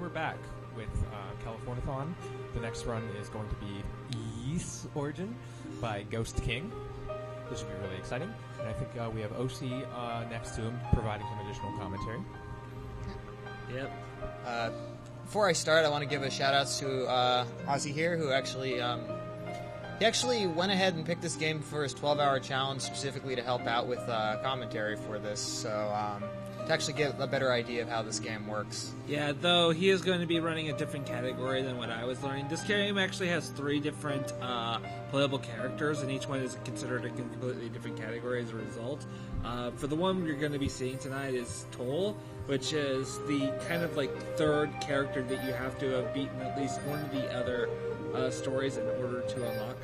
we're back with Californiathon. The next run is going to be Ys Origin by Ghost King. This should be really exciting. And I think we have OC next to him providing some additional commentary. Yep. Before I start, I want to give a shout-out to Ozzy here, who actually... he actually went ahead and picked this game for his 12-hour challenge specifically to help out with commentary for this, so to actually get a better idea of how this game works. Yeah, though he is going to be running a different category than what I was learning. This game actually has 3 different playable characters, and each one is considered a completely different category as a result. For the one you're going to be seeing tonight is Toll, which is the kind of like third character that you have to have beaten at least one of the other stories in order to unlock.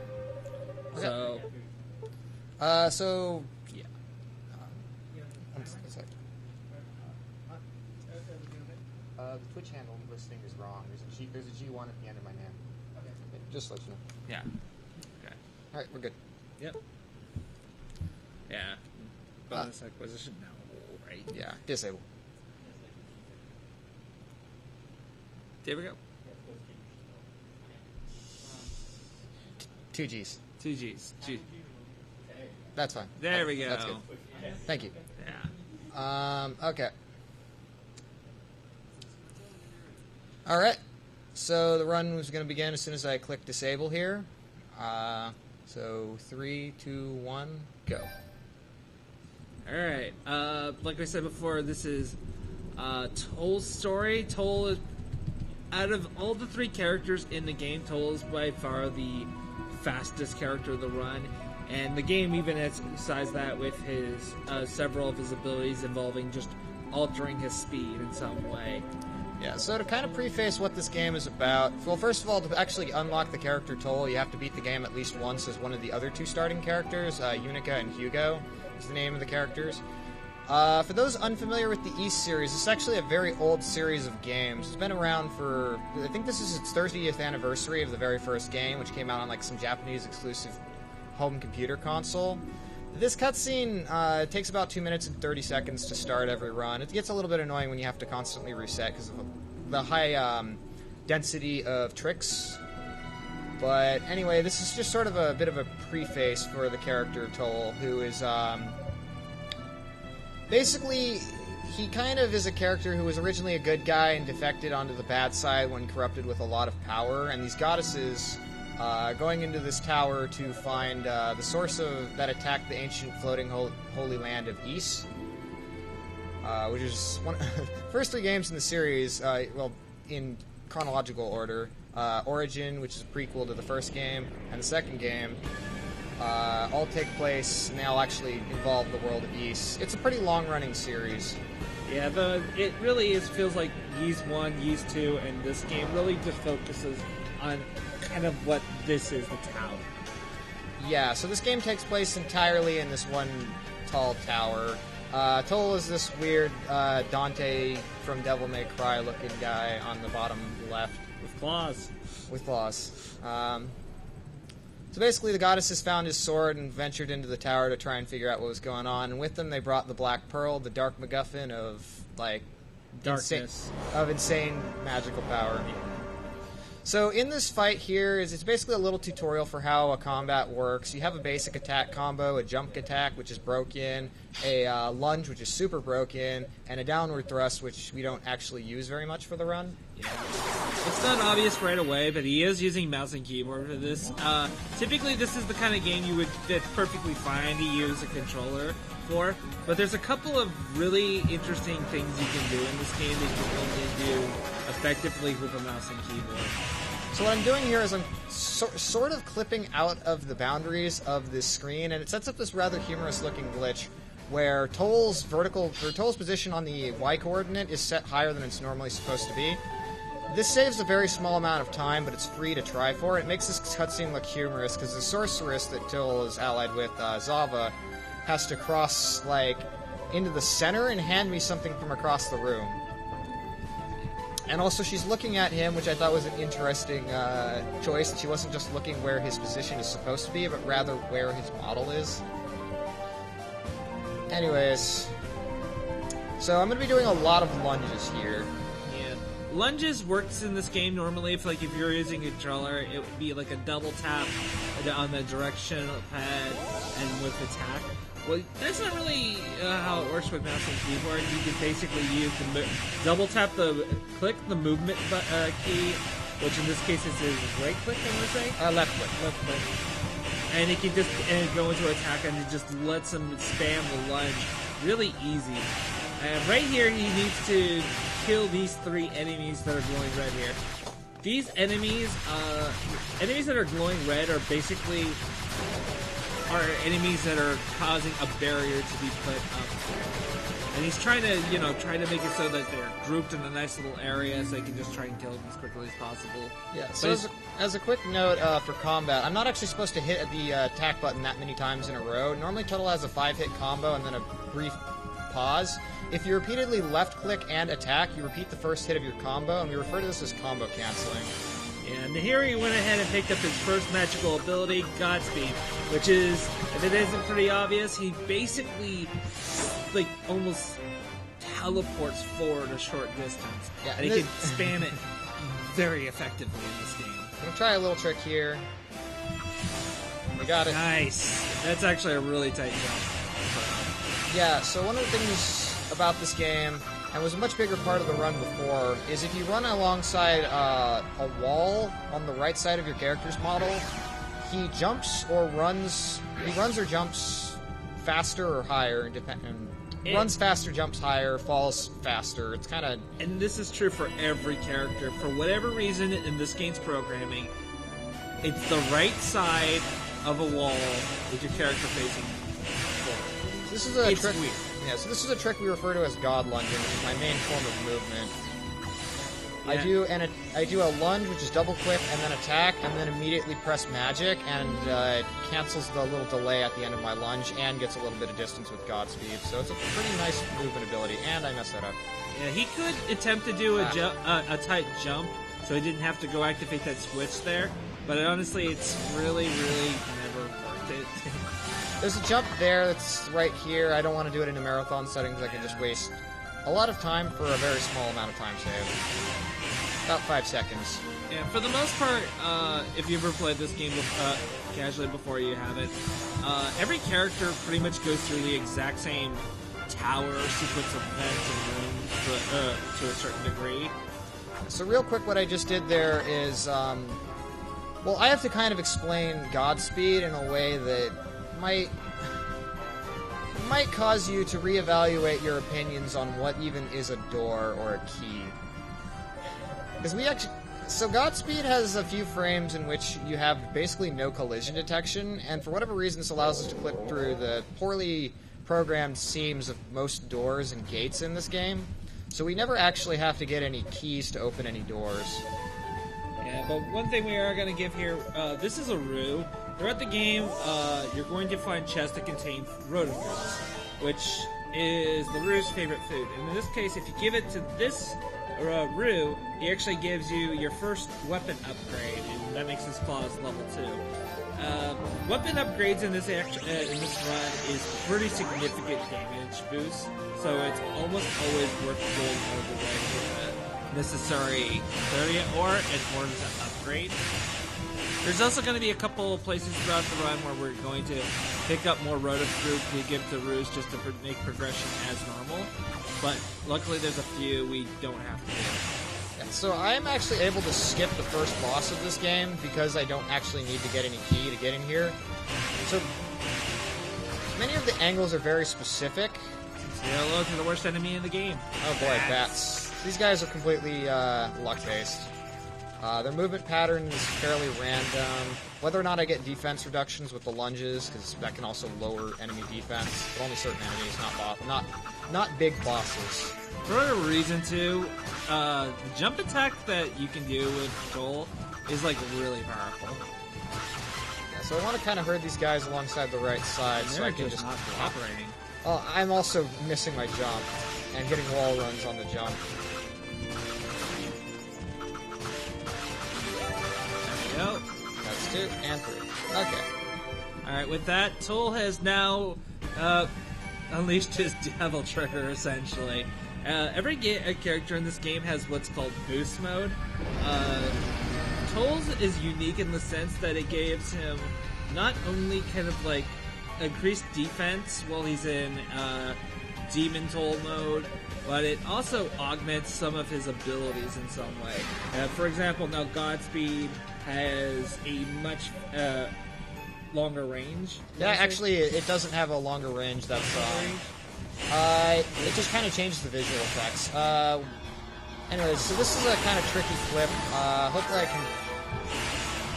Okay. So, yeah. One sec. The Twitch handle listing is wrong. There's a G1 at the end of my name. Okay. Just let you know. Yeah. Okay. All right, we're good. Yep. Yeah. Bonus acquisition? No, right? Yeah, disable. There we go. 2 Gs. 2 Gs. That's fine. There we go. That's good. Thank you. Yeah. Okay. All right. So the run was going to begin as soon as I click disable here. So 3, 2, 1, go. All right. Like I said before, this is Toll's story. Toll is, out of all the 3 characters in the game, Toll is by far the fastest character of the run, and the game even emphasized that with his several of his abilities involving just altering his speed in some way. Yeah, so to kind of preface what this game is about, well, first of all, to actually unlock the character Toll, you have to beat the game at least once as one of the other 2 starting characters, Unica and Hugo is the name of the characters. For those unfamiliar with the Ys series, it's actually a very old series of games. It's been around for, I think this is its 30th anniversary of the very first game, which came out on like some Japanese exclusive home computer console. This cutscene takes about 2 minutes and 30 seconds to start every run. It gets a little bit annoying when you have to constantly reset because of the high density of tricks. But anyway, this is just sort of a bit of a preface for the character Toll, who is... basically, he kind of is a character who was originally a good guy and defected onto the bad side when corrupted with a lot of power, and these goddesses going into this tower to find the source of that attacked the ancient floating holy land of Ys, which is one of the first 3 games in the series, well, in chronological order. Origin, which is a prequel to the first game, and the second game, all take place, and they all actually involve the world of Ys. It's a pretty long-running series. Yeah, it really feels like Ys 1, Ys 2, and this game really just focuses on kind of what this is, the tower. Yeah, so this game takes place entirely in this one tall tower. Toll is this weird Dante from Devil May Cry looking guy on the bottom left. With claws. With claws. So basically the goddesses found his sword and ventured into the tower to try and figure out what was going on. And with them they brought the Black Pearl, the dark MacGuffin of, like... Darkness. Insane magical power. So in this fight here, it's basically a little tutorial for how a combat works. You have a basic attack combo, a jump attack, which is broken, a lunge, which is super broken, and a downward thrust, which we don't actually use very much for the run. Yeah. It's not obvious right away, but he is using mouse and keyboard for this. Typically, this is the kind of game that's perfectly fine to use a controller for, but there's a couple of really interesting things you can do in this game that you can only do effectively with a mouse and keyboard. So what I'm doing here is I'm sort of clipping out of the boundaries of this screen, and it sets up this rather humorous-looking glitch where Toll's position on the Y coordinate is set higher than it's normally supposed to be. This saves a very small amount of time, but it's free to try for. It makes this cutscene look humorous because the sorceress that Toll is allied with, Zava, has to cross into the center and hand me something from across the room. And also, she's looking at him, which I thought was an interesting choice. She wasn't just looking where his position is supposed to be, but rather where his model is. Anyways, so I'm going to be doing a lot of lunges here. Yeah. lunges works in this game normally. If you're using a controller, it would be like a double tap on the directional pad and with attack. Well, that's not really how it works with mouse and keyboard. You can basically use double tap click the movement key, which in this case is right click, I'm going to say? Left click. Left click. And it can just go into attack and it just lets him spam the lunge. Really easy. And right here, he needs to kill these 3 enemies that are glowing red here. These enemies that are glowing red are basically enemies that are causing a barrier to be put up. And he's trying to, make it so that they're grouped in a nice little area so he can just try and kill them as quickly as possible. Yeah, so as a quick note for combat, I'm not actually supposed to hit the attack button that many times in a row. Normally Tuttle has a 5-hit combo and then a brief pause. If you repeatedly left-click and attack, you repeat the first hit of your combo, and we refer to this as combo canceling. And here he went ahead and picked up his first magical ability, Godspeed, which is, if it isn't pretty obvious, he basically, almost teleports forward a short distance. Yeah, and he can spam it very effectively in this game. I'm going to try a little trick here. We got it. Nice. That's actually a really tight jump. Yeah, so one of the things about this game, and was a much bigger part of the run before, is if you run alongside a wall on the right side of your character's model, he runs or jumps faster or higher, and runs faster, jumps higher, falls faster. It's kind of... And this is true for every character. For whatever reason in this game's programming, it's the right side of a wall with your character facing forward. This is a it's trick. weird. Yeah, so this is a trick we refer to as God lunging, which is my main form of movement. Yeah. I do a lunge, which is double click and then attack, and then immediately press magic, and it cancels the little delay at the end of my lunge and gets a little bit of distance with Godspeed. So it's a pretty nice movement ability, and I messed that up. Yeah, he could attempt to do a tight jump, so he didn't have to go activate that switch there. But honestly, it's really, really never worked it. There's a jump there that's right here. I don't want to do it in a marathon setting because I can just waste a lot of time for a very small amount of time save. About 5 seconds. Yeah, for the most part, if you ever played this game casually before you have it, every character pretty much goes through the exact same tower sequence of events and rooms to a certain degree. So real quick, what I just did there is, well, I have to kind of explain Godspeed in a way that might cause you to reevaluate your opinions on what even is a door or a key. Because so Godspeed has a few frames in which you have basically no collision detection, and for whatever reason this allows us to clip through the poorly programmed seams of most doors and gates in this game. So we never actually have to get any keys to open any doors. Yeah, but one thing we are going to give here, this is a Roo. Throughout the game, you're going to find chests that contain rotifruits, which is the Roo's favorite food. And in this case, if you give it to this Roo, he actually gives you your first weapon upgrade, and that makes his claws level 2. Weapon upgrades in this run is pretty significant damage boost, so it's almost always worth going all the way for the necessary 30 ore in order to upgrade. There's also going to be a couple of places throughout the run where we're going to pick up more rotifruit to give to Roos just to make progression as normal, but luckily there's a few we don't have to do. Yeah, so I'm actually able to skip the first boss of this game because I don't actually need to get any key to get in here. So many of the angles are very specific. Say hello to the worst enemy in the game. Oh boy, bats. These guys are completely luck-based. Their movement pattern is fairly random. Whether or not I get defense reductions with the lunges, because that can also lower enemy defense, but only certain enemies, not big bosses. For whatever reason, too, the jump attack that you can do with Joel is, really powerful. Yeah, so I want to kind of herd these guys alongside the right side, so I can just... not cooperating. I'm also missing my jump, and getting wall runs on the jump. Yep. That's 2 and 3. Okay. Alright, with that, Toll has now unleashed his devil trigger, essentially. Every character in this game has what's called boost mode. Toll's is unique in the sense that it gives him not only kind of like increased defense while he's in Demon Toll mode, but it also augments some of his abilities in some way. For example, now Godspeed has a much longer range. Yeah, actually, it doesn't have a longer range. That's it just kind of changes the visual effects. Anyways, so this is a kind of tricky flip. Hopefully I can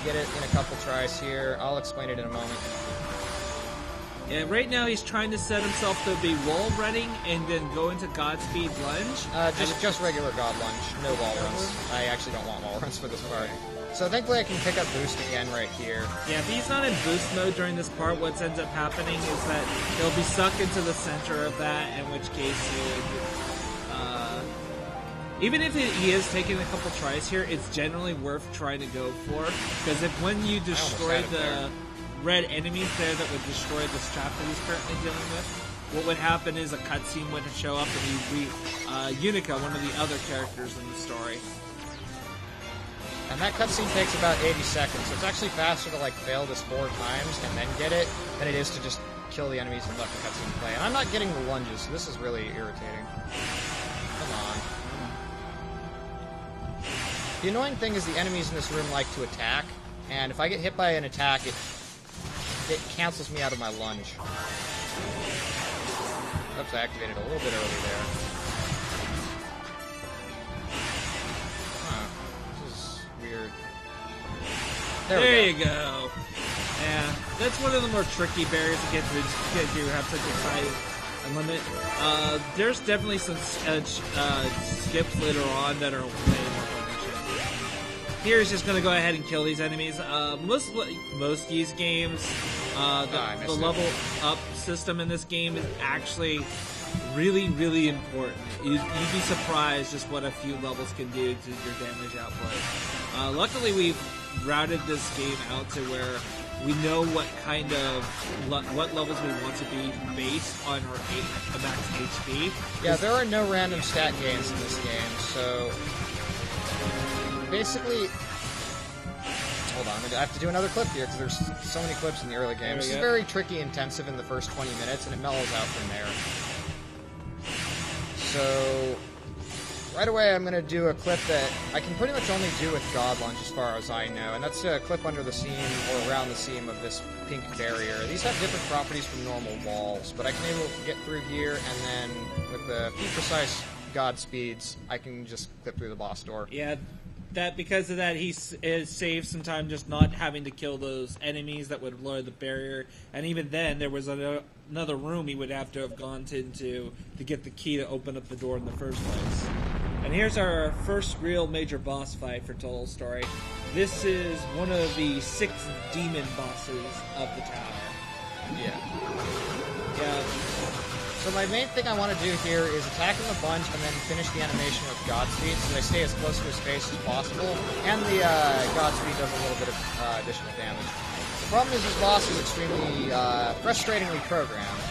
get it in a couple tries here. I'll explain it in a moment. Yeah, right now he's trying to set himself to be wall running and then go into Godspeed lunge. Just regular God lunge, no wall runs. I actually don't want wall runs for this part. So thankfully I can pick up boost again right here. Yeah, if he's not in boost mode during this part, what ends up happening is that he'll be sucked into the center of that, in which case he would... even if he is taking a couple tries here, it's generally worth trying to go for, because if when you destroy the red enemies there that would destroy this trap that he's currently dealing with, what would happen is a cutscene would show up and he'd be Unica, one of the other characters in the story. And that cutscene takes about 80 seconds, so it's actually faster to like fail this 4 times and then get it than it is to just kill the enemies and let the cutscene play. And I'm not getting the lunges, so this is really irritating. Come on. The annoying thing is the enemies in this room like to attack, and if I get hit by an attack, it cancels me out of my lunge. Oops, I activated a little bit early there. Weird. There you go. Yeah, that's one of the more tricky barriers to get through because you have such a tight limit. There's definitely some skips later on that are way more punishing. Here is just going to go ahead and kill these enemies. Most these games, the level up system in this game is actually really, really important. You'd be surprised just what a few levels can do to your damage output. Luckily, we've routed this game out to where we know what kind of what levels we want to be based on our max HP. Yeah, there are no random stat gains in this game, so basically, hold on, I have to do another clip here because there's so many clips in the early game. This is very tricky intensive in the first 20 minutes, and it mellows out from there. So, right away I'm going to do a clip that I can pretty much only do with God Lunge as far as I know, and that's a clip under the seam or around the seam of this pink barrier. These have different properties from normal walls, but I can able to get through here, and then with the few precise God speeds, I can just clip through the boss door. Yeah, that because of that, he saved some time just not having to kill those enemies that would lower the barrier, and even then, there was another room he would have to have gone into to get the key to open up the door in the first place. And here's our first real major boss fight for Toll's story. This is one of the 6 demon bosses of the tower. Yeah. Yeah. So my main thing I want to do here is attack him a bunch and then finish the animation with Godspeed so that I stay as close to his face as possible, and the Godspeed does a little bit of additional damage. The problem is this boss is extremely frustratingly programmed.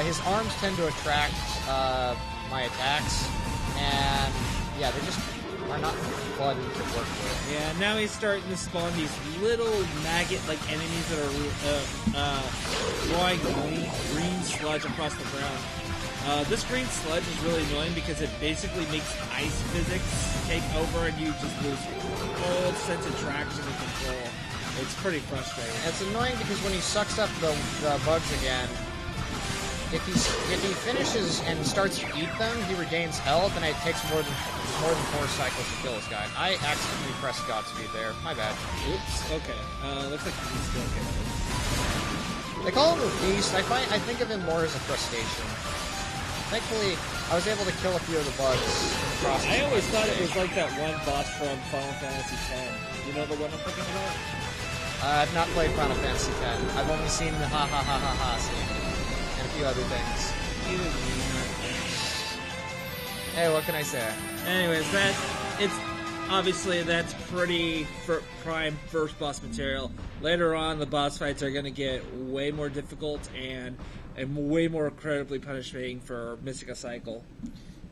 His arms tend to attract my attacks, and yeah, they just are not fun to work with. Yeah, now he's starting to spawn these little maggot-like enemies that are drawing green sludge across the ground. This green sludge is really annoying because it basically makes ice physics take over and you just lose full sense of traction and control. It's pretty frustrating. It's annoying because when he sucks up the bugs again, if he finishes and starts to eat them, he regains health, and it takes more than 4 cycles to kill this guy. I accidentally pressed Godspeed there. My bad. Oops. Okay. Looks like he's still getting it. They call him a beast. I think of him more as a crustacean. Thankfully, I was able to kill a few of the bugs in the process. I always thought it was like that one boss from Final Fantasy X. You know the one I'm thinking about? I've not played Final Fantasy X. I've only seen the ha ha ha ha ha scene. And a few other things. Hey, what can I say? Anyways, that's pretty prime first boss material. Later on, the boss fights are going to get way more difficult and way more incredibly punishing for missing a cycle.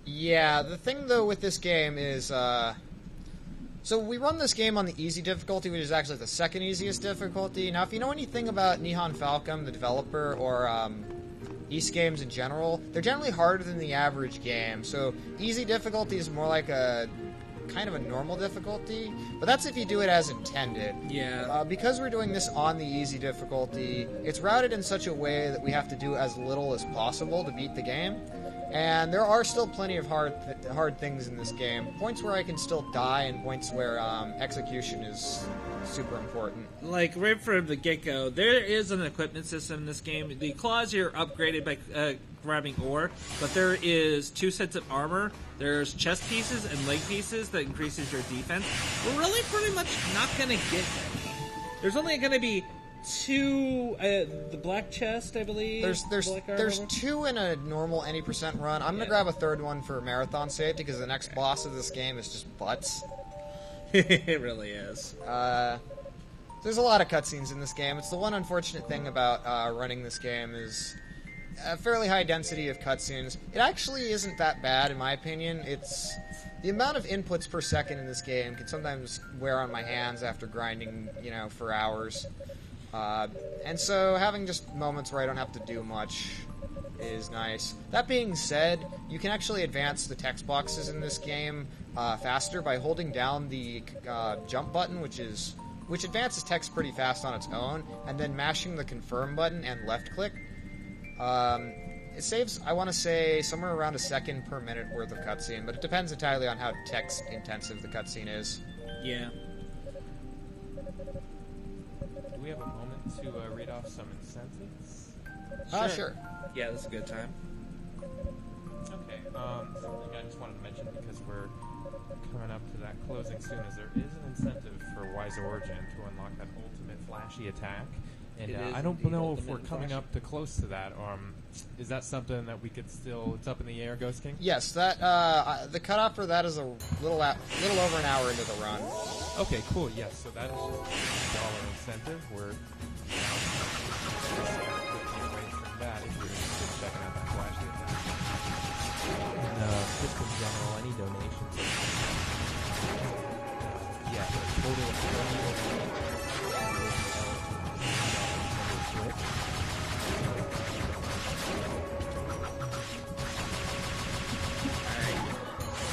Yeah, the thing though with this game is, so we run this game on the easy difficulty, which is actually the second easiest difficulty. Now, if you know anything about Nihon Falcom, the developer, or Ys games in general, they're generally harder than the average game. So easy difficulty is more like a kind of a normal difficulty, but that's if you do it as intended. Yeah. Because we're doing this on the easy difficulty, it's routed in such a way that we have to do as little as possible to beat the game. And there are still plenty of hard things in this game. Points where I can still die, and points where execution is super important. Like, right from the get-go, there is an equipment system in this game. The claws are upgraded by grabbing ore, but there is 2 sets of armor. There's chest pieces and leg pieces that increases your defense. We're really pretty much not going to get any. There's only going to be 2, the black chest, I believe. There's 2 in a normal any percent run. I'm gonna grab a third one for marathon safety because the next boss of this game is just butts. It really is. There's a lot of cutscenes in this game. It's the one unfortunate thing about running this game is a fairly high density of cutscenes. It actually isn't that bad in my opinion. It's the amount of inputs per second in this game can sometimes wear on my hands after grinding, for hours. And so having just moments where I don't have to do much is nice. That being said, you can actually advance the text boxes in this game faster by holding down the jump button, which advances text pretty fast on its own, and then mashing the confirm button and left click. It saves, I want to say, somewhere around a second per minute worth of cutscene, but it depends entirely on how text intensive the cutscene is. Yeah. Do we have a moment to read off some incentives? Sure. Yeah, that's a good time. Okay, something I just wanted to mention because we're coming up to that closing soon is there is an incentive for Wise Origin to unlock that ultimate flashy attack. And I don't know if we're coming up to close to that. Is that something that we could still... It's up in the air, Ghost King? Yes, that the cutoff for that is a little over an hour into the run. Okay, cool. Yes, so that is just $1 incentive. We're now 15 away from that if you're interested in checking out that flashy attack. And just in general, any donations? Yeah, a total of 20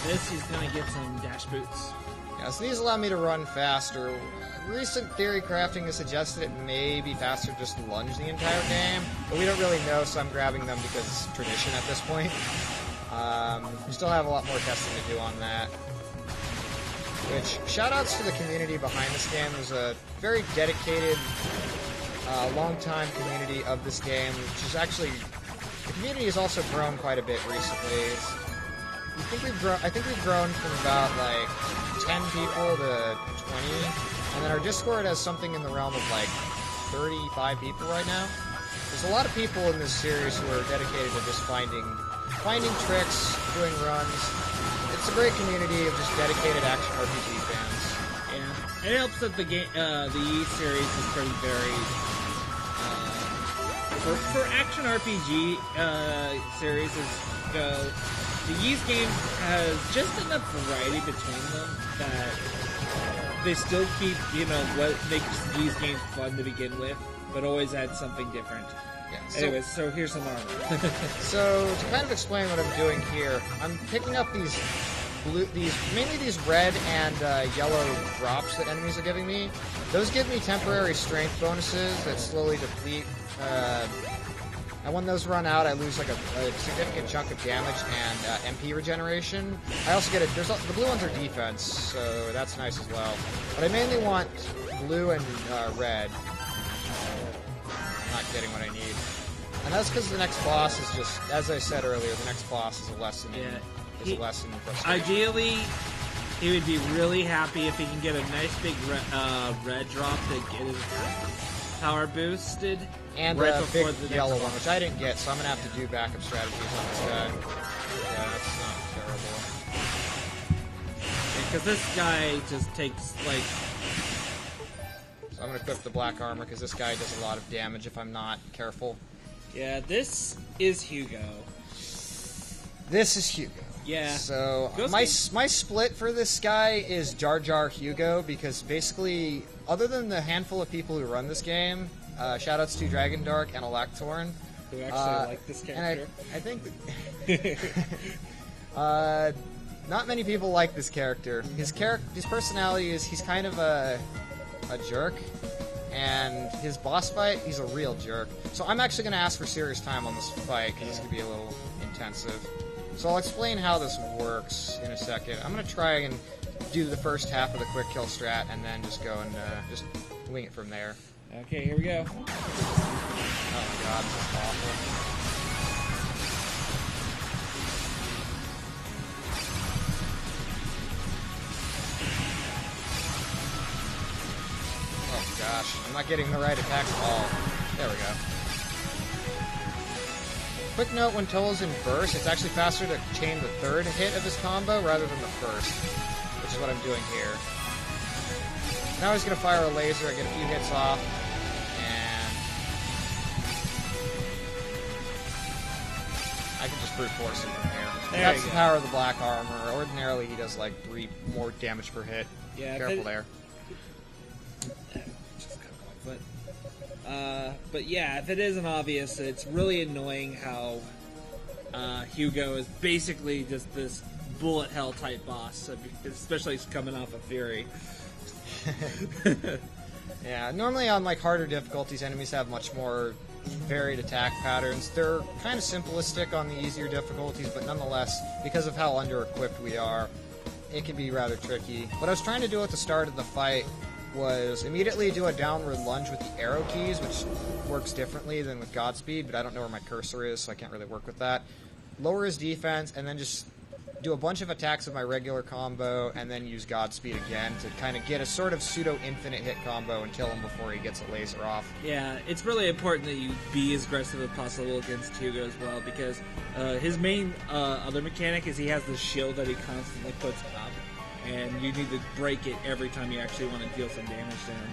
This is gonna get some dash boots. Yeah, so these allow me to run faster. Recent theory crafting has suggested it may be faster just to lunge the entire game, but we don't really know, so I'm grabbing them because it's tradition at this point. We still have a lot more testing to do on that. Which, shoutouts to the community behind this game. There's a very dedicated, long-time community of this game, which is actually... The community has also grown quite a bit recently. I think we've grown from about, 10 people to 20, and then our Discord has something in the realm of, 35 people right now. There's a lot of people in this series who are dedicated to just finding tricks, doing runs. It's a great community of just dedicated action RPG fans. Yeah, it helps that the Ys series is pretty varied. For action RPG series go, the Ys game has just enough variety between them that they still keep, what makes Ys games fun to begin with, but always add something different. Yeah, Anyways, so here's some armor. So to kind of explain what I'm doing here, I'm picking up mainly these red and yellow drops that enemies are giving me. Those give me temporary strength bonuses that slowly deplete. And when those run out, I lose a significant chunk of damage and MP regeneration. I also get the blue ones are defense, so that's nice as well. But I mainly want blue and red. I'm not getting what I need. And that's because the next boss is just, as I said earlier, the next boss is a lesson in frustration. Ideally, he would be really happy if he can get a nice big red drop to get his power boosted. And right a before big the yellow next one, which I didn't get, so I'm going to have to do backup strategies on this guy. Yeah, that's not terrible. Because this guy just takes, So I'm going to equip the black armor, because this guy does a lot of damage if I'm not careful. Yeah, this is Hugo. This is Hugo. Yeah. So Ghost my split for this guy is Jar Jar Hugo, because basically, other than the handful of people who run this game, shoutouts to Dragon Dark and Electorn, Who actually like this character? And I think not many people like this character. His personality is he's kind of a jerk, and his boss fight, he's a real jerk. So I'm actually going to ask for serious time on this fight, because it's going to be a little intensive. So I'll explain how this works in a second. I'm going to try and do the first half of the quick kill strat, and then just go and just wing it from there. Okay, here we go. Oh my god, this is awful. Oh gosh, I'm not getting the right attack at all. There we go. Quick note, when Toll's in burst, it's actually faster to chain the third hit of his combo rather than the first, which is what I'm doing here. Now he's going to fire a laser, I get a few hits off, and I can just brute force him from here. That's the power of the black armor. Ordinarily he does like 3 more damage per hit. Yeah, careful there. But yeah, if it isn't obvious, it's really annoying how Hugo is basically just this bullet hell type boss, especially coming off of Fury. Yeah, normally on like harder difficulties, enemies have much more varied attack patterns. They're kind of simplistic on the easier difficulties, but nonetheless, because of how under-equipped we are, it can be rather tricky. What I was trying to do at the start of the fight was immediately do a downward lunge with the arrow keys, which works differently than with Godspeed, but I don't know where my cursor is, so I can't really work with that. Lower his defense, and then just do a bunch of attacks with my regular combo, and then use Godspeed again to kind of get a sort of pseudo-infinite hit combo and kill him before he gets a laser off. Yeah, it's really important that you be as aggressive as possible against Hugo as well, because his main other mechanic is he has this shield that he constantly puts up, and you need to break it every time you actually want to deal some damage to him.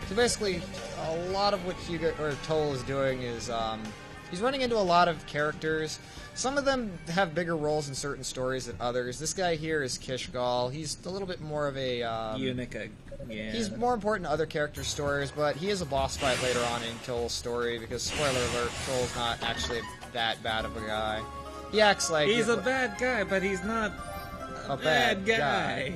So basically, a lot of what Hugo or Toll is doing is he's running into a lot of characters. Some of them have bigger roles in certain stories than others. This guy here is Kishgal. He's a little bit more of a Unica, yeah. He's more important to other characters' stories, but he is a boss fight later on in Toll's story, because, spoiler alert, Toll's not actually that bad of a guy. He acts like... He's a bad guy, but he's not a bad guy.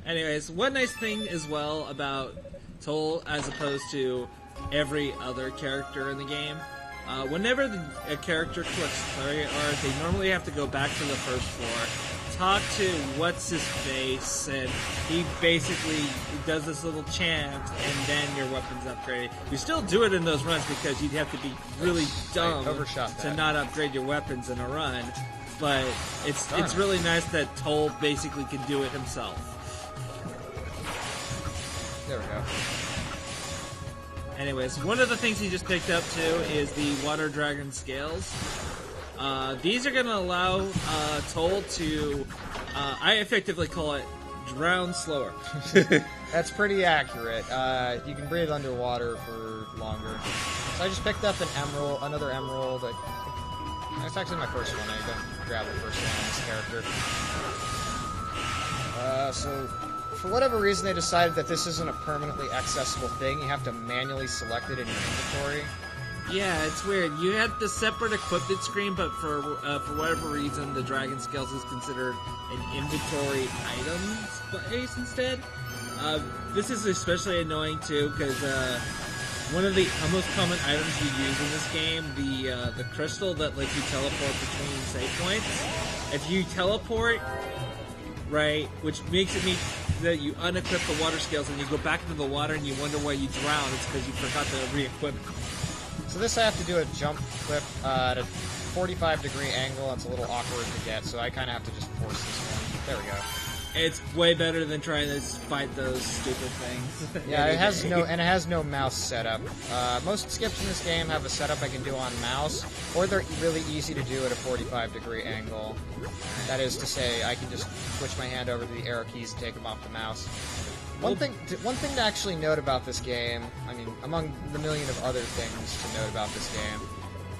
Anyways, one nice thing as well about Toll, as opposed to every other character in the game, whenever a character clicks Clary Art, they normally have to go back to the first floor, talk to what's-his-face, and he basically does this little chant, and then your weapon's upgraded. You still do it in those runs because you'd have to be really dumb to not upgrade your weapons in a run, but it's really nice that Toll basically can do it himself. There we go. Anyways, one of the things he just picked up too is the Water Dragon Scales. These are going to allow Toll to, I effectively call it, drown slower. That's pretty accurate. You can breathe underwater for longer. So I just picked up another emerald. That's actually my first one. I don't grab the first one on this character. So, for whatever reason, they decided that this isn't a permanently accessible thing. You have to manually select it in your inventory. Yeah, it's weird. You had the separate equipment screen, but for whatever reason, the Dragon Scales is considered an inventory item space instead. This is especially annoying too, because one of the most common items you use in this game, the crystal that lets you teleport between save points. If you teleport, right, which makes it mean that you unequip the water scales and you go back into the water and you wonder why you drown, it's because you forgot to re-equip it. So this I have to do a jump flip at a 45-degree angle. It's a little awkward to get, so I kind of have to just force this one. There we go. It's way better than trying to fight those stupid things. Yeah, it has no mouse setup. Most skips in this game have a setup I can do on mouse, or they're really easy to do at a 45-degree angle. That is to say, I can just switch my hand over to the arrow keys and take them off the mouse. One thing to actually note about this game, I mean, among the million of other things to note about this game,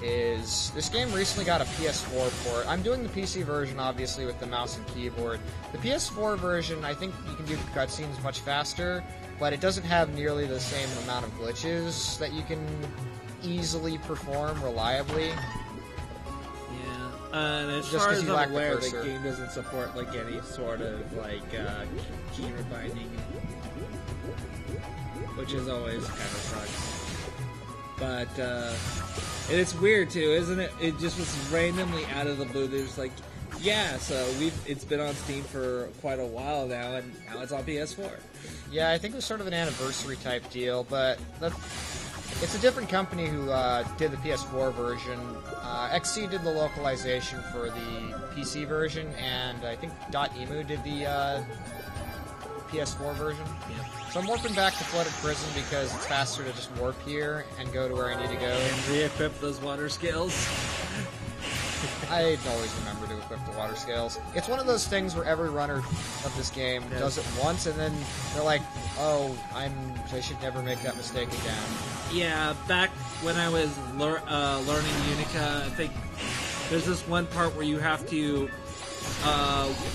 is this game recently got a PS4 port. I'm doing the PC version, obviously, with the mouse and keyboard. The PS4 version, I think you can do cutscenes much faster, but it doesn't have nearly the same amount of glitches that you can easily perform reliably. Yeah, and as Just far 'cause as you lack I'm the aware, the cursor. game doesn't support like any sort of like keyboard binding, which is always kind of sucks. But and it's weird too, isn't it? It just was randomly out of the blue. There's like, yeah, so it's been on Steam for quite a while now, and now it's on PS4. Yeah, I think it was sort of an anniversary type deal, but it's a different company who did the PS4 version. XC did the localization for the PC version, and I think .emu did the PS4 version. Yeah. So I'm warping back to Flooded Prison because it's faster to just warp here and go to where I need to go. And re-equip those water skills. I always remember to equip the water scales. It's one of those things where every runner of this game does it once, and then they're like, "Oh, I should never make that mistake again." Yeah, back when I was learning Unica, I think there's this one part where you have to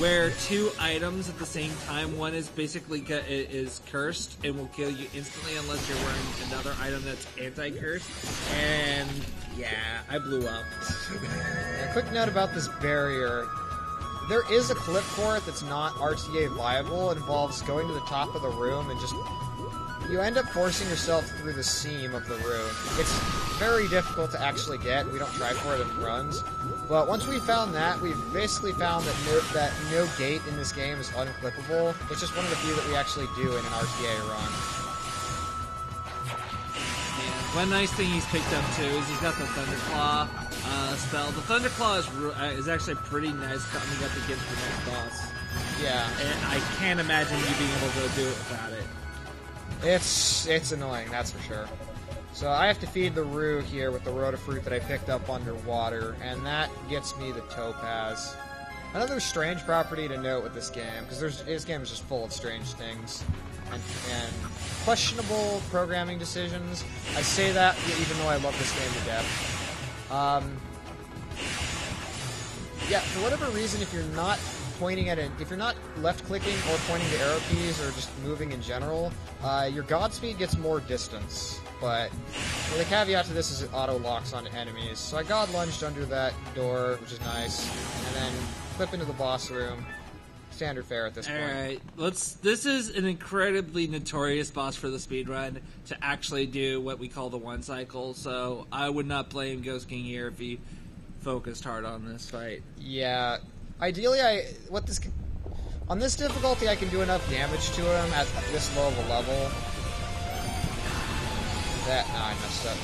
wear two items at the same time. One is basically is cursed and will kill you instantly unless you're wearing another item that's anti-cursed. And yeah, I blew up. A quick note about this barrier. There is a clip for it that's not RTA viable. It involves going to the top of the room and just... You end up forcing yourself through the seam of the room. It's very difficult to actually get. We don't try for it in runs. But once we found that, we've basically found that no gate in this game is unclippable. It's just one of the few that we actually do in an RTA run. One nice thing he's picked up too is he's got the Thunderclaw spell. The Thunderclaw is actually pretty nice coming up against the next boss. Yeah. And I can't imagine you being able to do it without it. It's annoying, that's for sure. So I have to feed the Rue here with the Rotafruit that I picked up underwater, and that gets me the Topaz. Another strange property to note with this game, because this game is just full of strange things and questionable programming decisions. I say that even though I love this game to death. Yeah, for whatever reason, if you're not pointing at it, if you're not left-clicking or pointing to arrow keys or just moving in general, your Godspeed gets more distance. But the caveat to this is it auto-locks onto enemies. So I God lunged under that door, which is nice, and then flip into the boss room. Standard fare at this point. Alright, this is an incredibly notorious boss for the speedrun to actually do what we call the one cycle, so I would not blame Ghost King here if he focused hard on this fight. Yeah. Ideally, on this difficulty, I can do enough damage to him at this low of a level. I messed up.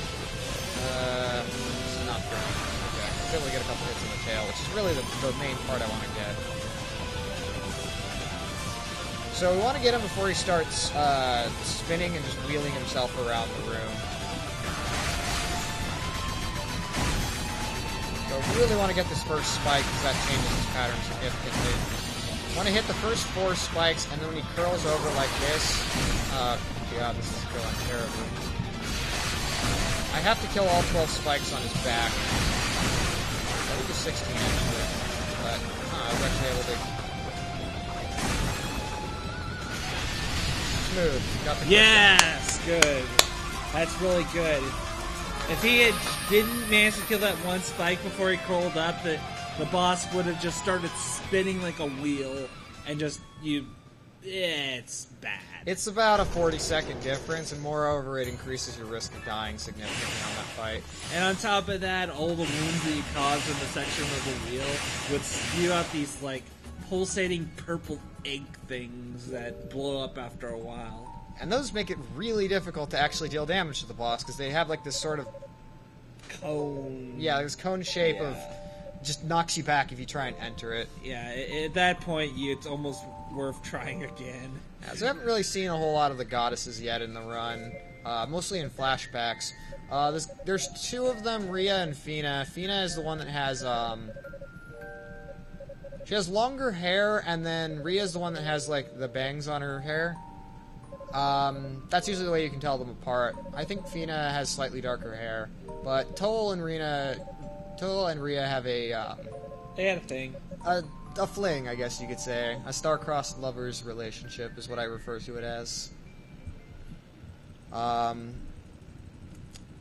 It's not good. Okay. I was able to get a couple hits in the tail, which is really the main part I want to get. So we want to get him before he starts spinning and just wheeling himself around the room. So we really want to get this first spike because that changes his pattern significantly. Want to hit the first 4 spikes, and then when he curls over like this, God, this is going terribly. I have to kill all 12 spikes on his back. I think it's 16 actually, but I was actually able to. Smooth. Got the Yes, good. That's really good. If he didn't manage to kill that one spike before he crawled up, the boss would have just started spinning like a wheel and it's bad. It's about a 40-second difference, and moreover, it increases your risk of dying significantly on that fight. And on top of that, all the wounds that you caused in the section of the wheel would spew out these like pulsating purple egg things that blow up after a while. And those make it really difficult to actually deal damage to the boss, because they have like this sort of cone. Yeah, this cone shape of just knocks you back if you try and enter it. Yeah, at that point, it's almost worth trying again. Yeah, so I haven't really seen a whole lot of the goddesses yet in the run, mostly in flashbacks. There's 2 of them, Rhea and Fina. Fina is the one that has, she has longer hair, and then Rhea's the one that has, like, the bangs on her hair. That's usually the way you can tell them apart. I think Fina has slightly darker hair, but Toll and Rhea have They had a thing. a fling, I guess you could say. A star-crossed lovers relationship is what I refer to it as.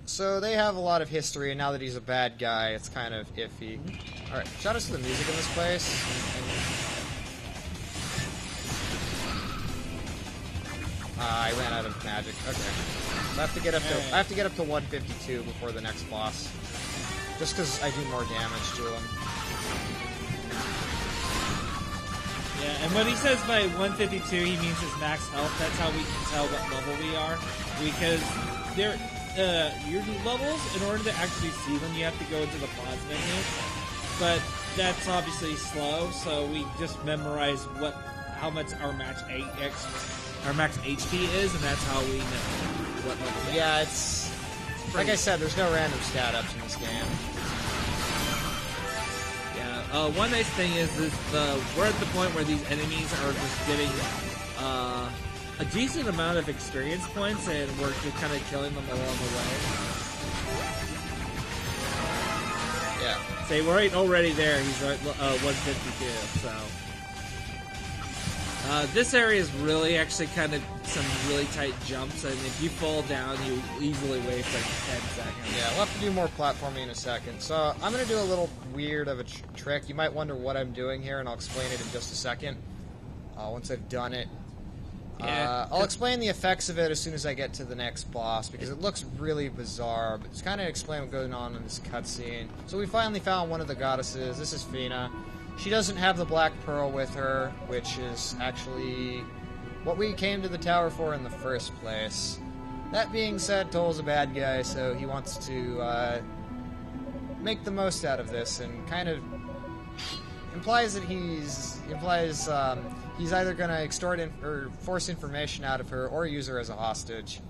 So they have a lot of history, and now that he's a bad guy, it's kind of iffy. Alright, shout out to the music in this place. I ran out of magic. Okay. I have to get up to 152 before the next boss. Just because I do more damage to him. Yeah, and when he says by 152, he means his max health. That's how we can tell what level we are. Because your levels, in order to actually see them, you have to go into the pause menu. But that's obviously slow, so we just memorize how much our max HP is, and that's how we know what level we are. Yeah, it's... Like I said, there's no random stat ups in this game. Yeah, one nice thing is we're at the point where these enemies are just getting a decent amount of experience points, and we're just kind of killing them along the way. Yeah. Say, we're right already there. He's at 152, so... this area is really actually kind of some really tight jumps, and if you fall down, you easily waste like 10 seconds. Yeah, we'll have to do more platforming in a second. So I'm going to do a little weird of a trick. You might wonder what I'm doing here, and I'll explain it in just a second. Once I've done it. Yeah. I'll explain the effects of it as soon as I get to the next boss, because it looks really bizarre, but it's kind of explain what's going on in this cutscene. So we finally found one of the goddesses. This is Fina. She doesn't have the Black Pearl with her, which is actually what we came to the tower for in the first place. That being said, Toll's a bad guy, so he wants to make the most out of this, and kind of implies that he's either going to extort or force information out of her, or use her as a hostage.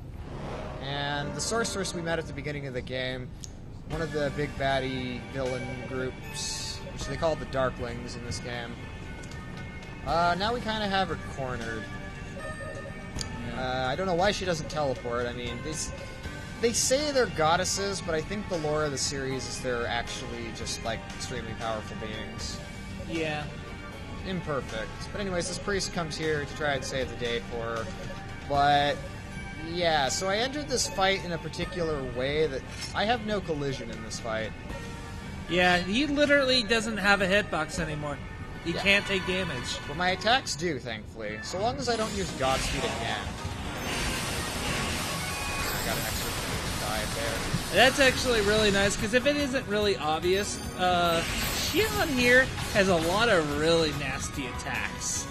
And the sorceress we met at the beginning of the game, one of the big baddie villain groups, which they call the Darklings in this game. Now we kind of have her cornered. I don't know why she doesn't teleport. I mean, they say they're goddesses, but I think the lore of the series is they're actually just, like, extremely powerful beings. Yeah. Imperfect. But anyways, this priest comes here to try and save the day for her. But, yeah, so I entered this fight in a particular way that I have no collision in this fight. Yeah, he literally doesn't have a hitbox anymore. He Yeah. can't take damage. But my attacks do, thankfully. So long as I don't use Godspeed again. I got an extra dive there. That's actually really nice, because if it isn't really obvious, Xion here has a lot of really nasty attacks.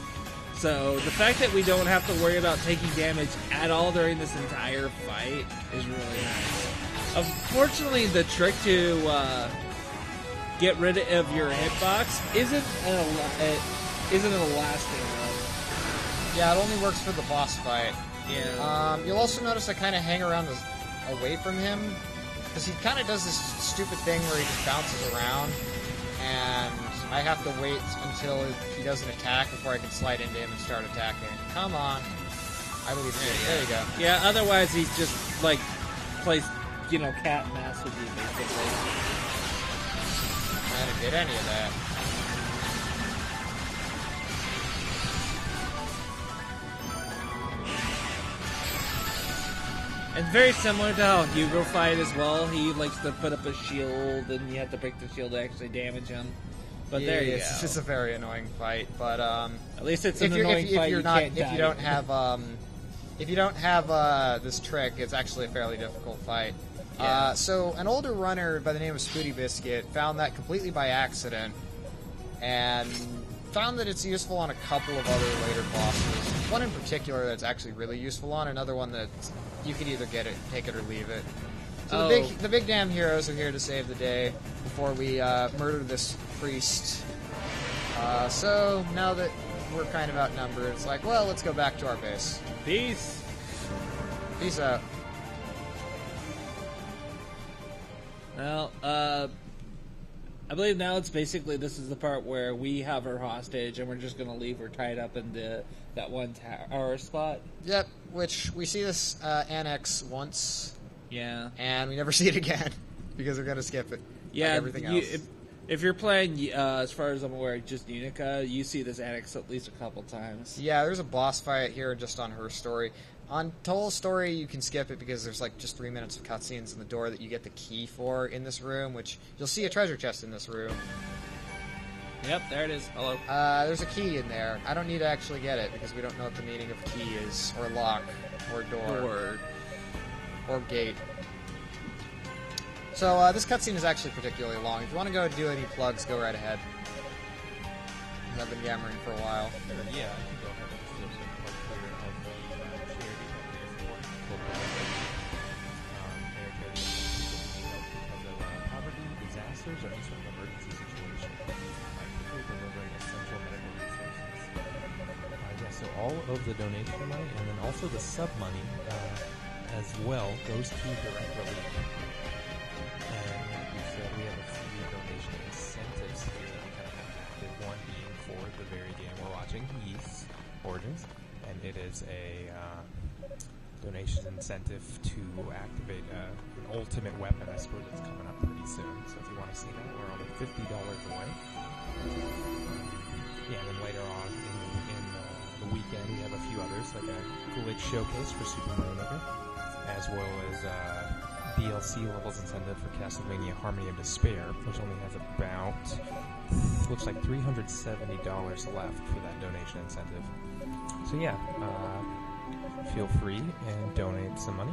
So the fact that we don't have to worry about taking damage at all during this entire fight is really nice. Unfortunately, the trick to get rid of your hitbox isn't a lasting one. Yeah, it only works for the boss fight. Yeah. You'll also notice I kind of hang around away from him, because he kind of does this stupid thing where he just bounces around, and I have to wait until he doesn't attack before I can slide into him and start attacking. Come on. I believe in you. There you go. Yeah, otherwise he's just, like, plays, cat and mouse with you, basically. I didn't get any of that. And very similar to how Hugo fight as well. He likes to put up a shield, and you have to break the shield to actually damage him. But there you go. It's just a very annoying fight, but at least it's an annoying fight. If you don't have this trick, it's actually a fairly difficult fight. Yeah. So an older runner by the name of Spooty Biscuit found that completely by accident, and found that it's useful on a couple of other later bosses. One in particular that's actually really useful on, another one that you could either take it or leave it. So the big damn heroes are here to save the day before we murder this priest. So now that we're kind of outnumbered, it's like, well, let's go back to our base. Peace. Peace out. Well, I believe now it's basically this is the part where we have her hostage and we're just going to leave her tied up in that one tower spot. Yep, which we see this annex once, Yeah. and we never see it again because we're going to skip it. Yeah, like everything else. If you're playing, as far as I'm aware, just Unica, you see this annex at least a couple times. Yeah, there's a boss fight here just on her story. On Toll's story, you can skip it because there's like just 3 minutes of cutscenes in the door that you get the key for in this room, which you'll see a treasure chest in this room. Yep, there it is. Hello. There's a key in there. I don't need to actually get it because we don't know what the meaning of key is, or lock, or door, or gate. So this cutscene is actually particularly long. If you want to go do any plugs, go right ahead. I've been yammering for a while. Yeah, I can go ahead and just do some plug here of the charity that we support. They're a charity that people need help because of poverty, disasters, or any sort of emergency situation. Quickly delivering essential medical resources. Yeah, so all of the donation money and then also the sub money as well goes to direct relief. And like we said, we have a few donation incentives here that we kind of have active. One being for the very game we're watching, Ys Origins, and it is a donation incentive to activate an ultimate weapon. I suppose it's coming up pretty soon. So if you want to see that, we're only $50 away. Yeah, and then later on in the weekend, we have a few others, like a glitch showcase for Super Mario Maker, as well as DLC levels incentive for Castlevania Harmony of Despair, which only has about, looks like $370 left for that donation incentive. So yeah, feel free and donate some money.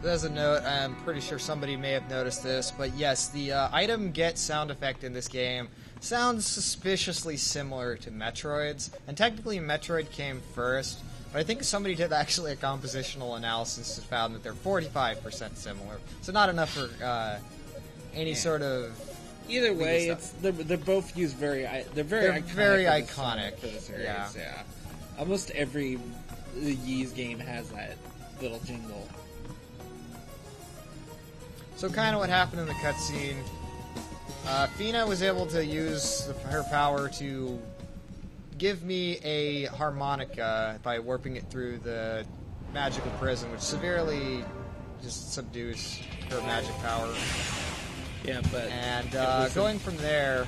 As a note, I'm pretty sure somebody may have noticed this, but yes, the item get sound effect in this game sounds suspiciously similar to Metroid's, and technically Metroid came first, but I think somebody did actually a compositional analysis and found that they're 45% similar, so not enough for any sort of... Either way, they're both used very iconic for the series. Yeah. Almost every Ys game has that little jingle. So kind of what happened in the cutscene, Fina was able to use her power to give me a harmonica by warping it through the magical prison, which severely just subdues her magic power. Yeah, but... And going from there,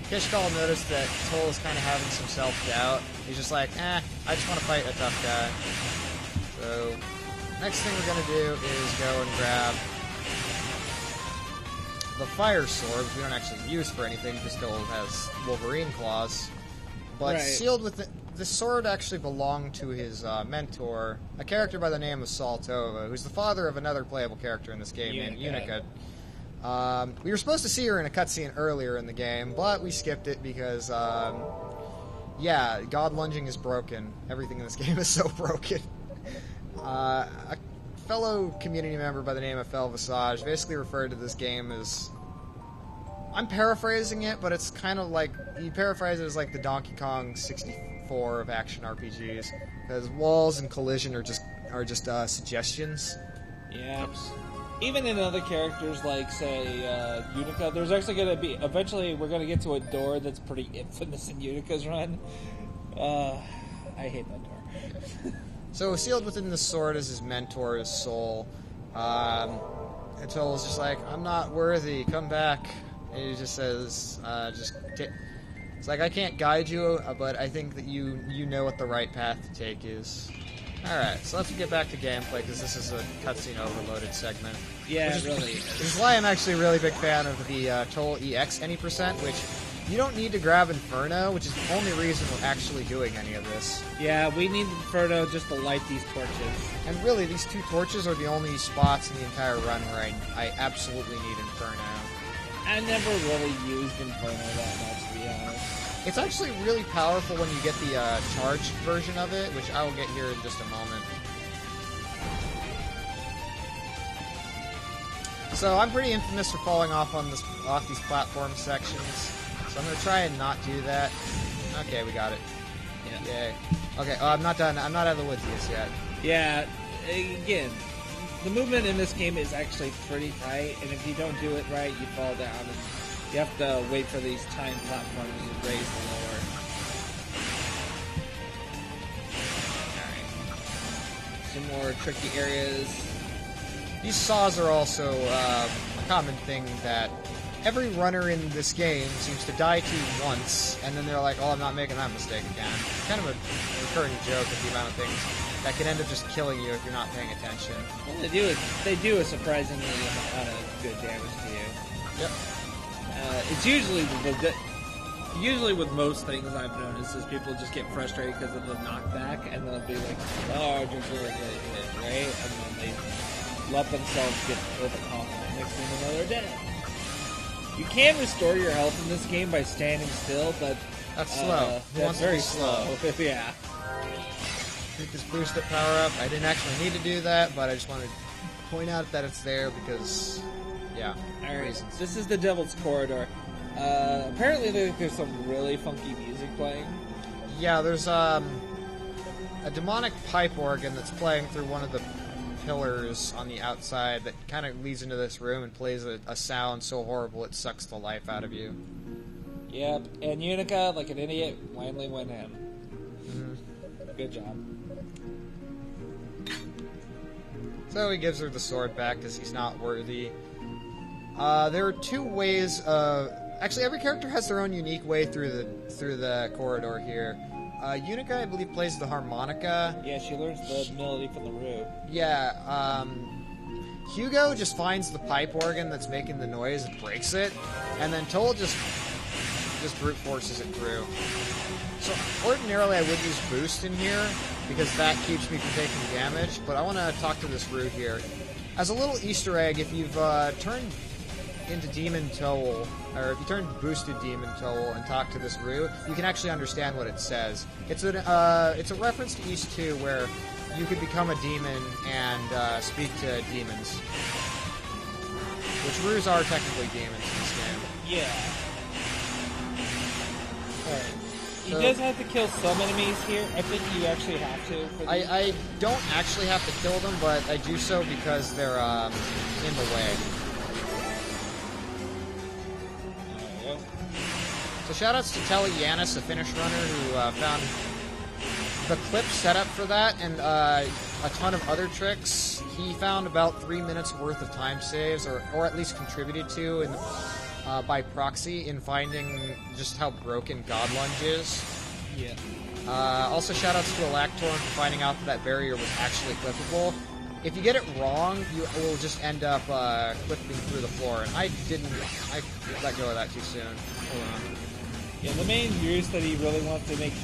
Kishkal noticed that Toll is kind of having some self-doubt. He's just like, I just want to fight a tough guy. So, next thing we're going to do is go and grab the fire sword, which we don't actually use for anything, because still has Wolverine claws. But sealed with the sword actually belonged to his mentor, a character by the name of Saltova, who's the father of another playable character in this game named Unica. We were supposed to see her in a cutscene earlier in the game, but we skipped it because, God lunging is broken. Everything in this game is so broken. A fellow community member by the name of Fel Visage basically referred to this game as... I'm paraphrasing it, but it's kind of like... He paraphrased it as like the Donkey Kong 64 of action RPGs. Because walls and collision are just suggestions. Yeah. Even in other characters like, say, Unica, there's actually going to be... Eventually, we're going to get to a door that's pretty infamous in Unica's run. I hate that door. So sealed within the sword is his mentor's soul. Until it's just like, I'm not worthy, come back. And he just says, it's like, I can't guide you, but I think that you know what the right path to take is. Alright, so let's get back to gameplay, because this is a cutscene overloaded segment. Yeah, really. Which is why I'm actually a really big fan of the Toll EX any percent, which you don't need to grab Inferno, which is the only reason we're actually doing any of this. Yeah, we need Inferno just to light these torches. And really, these two torches are the only spots in the entire run where I absolutely need Inferno. I never really used Inferno that much, to be honest. It's actually really powerful when you get the charged version of it, which I will get here in just a moment. So I'm pretty infamous for falling off these platform sections. So I'm going to try and not do that. Okay, we got it. Yeah. Yay. Okay, I'm not done. I'm not out of the woods just yet. Yeah, again, the movement in this game is actually pretty tight, and if you don't do it right, you fall down. And you have to wait for these time platforms to raise and lower. Alright. Some more tricky areas. These saws are also a common thing that every runner in this game seems to die to once, and then they're like, oh, I'm not making that mistake again. Kind of a recurring joke of the amount of things that can end up just killing you if you're not paying attention. Well, they do a surprisingly amount of good damage to you. Yep. It's usually with most things I've noticed is people just get frustrated because of the knockback, and they'll be like, oh, just really good, right? And then they let themselves get overconfident. Next thing you know, they're dead. You can restore your health in this game by standing still, but That's slow. That's very slow. Yeah. Get this boosted power up. I didn't actually need to do that, but I just wanted to point out that it's there because, yeah. Alright, reasons. this is the Devil's Corridor. Apparently there's some really funky music playing. Yeah, there's a demonic pipe organ that's playing through one of the pillars on the outside that kind of leads into this room and plays a sound so horrible it sucks the life out of you. Yep, and Unica, like an idiot, finally went in. Mm-hmm. Good job. So he gives her the sword back because he's not worthy. There are two ways of... Actually, every character has their own unique way through the corridor here. Unica, I believe, plays the harmonica. Yeah, she learns the melody from the root. Yeah, Hugo just finds the pipe organ that's making the noise and breaks it, and then Toll just brute forces it through. So ordinarily I would use boost in here because that keeps me from taking damage, but I want to talk to this root here. As a little Easter egg, if you've turned into Demon Toll, or if you turn boosted Demon Toll and talk to this root, you can actually understand what it says. It's a reference to East 2 where you could become a demon and speak to demons. Which roots are technically demons in this game. Yeah. Alright. He So- does have to kill some enemies here. I think you actually have to. For these. I don't actually have to kill them, but I do so because they're in the way. There you go. So shoutouts to Telly Yanis, a Finnish runner who found the clip setup for that and a ton of other tricks. He found about 3 minutes worth of time saves, or at least contributed to in by proxy in finding just how broken God Lunge is. Yeah. Also shoutouts to Alactorn for finding out that barrier was actually clippable. If you get it wrong, you will just end up clipping through the floor, and I let go of that too soon. Hold on. Yeah, the main use that he really wants to make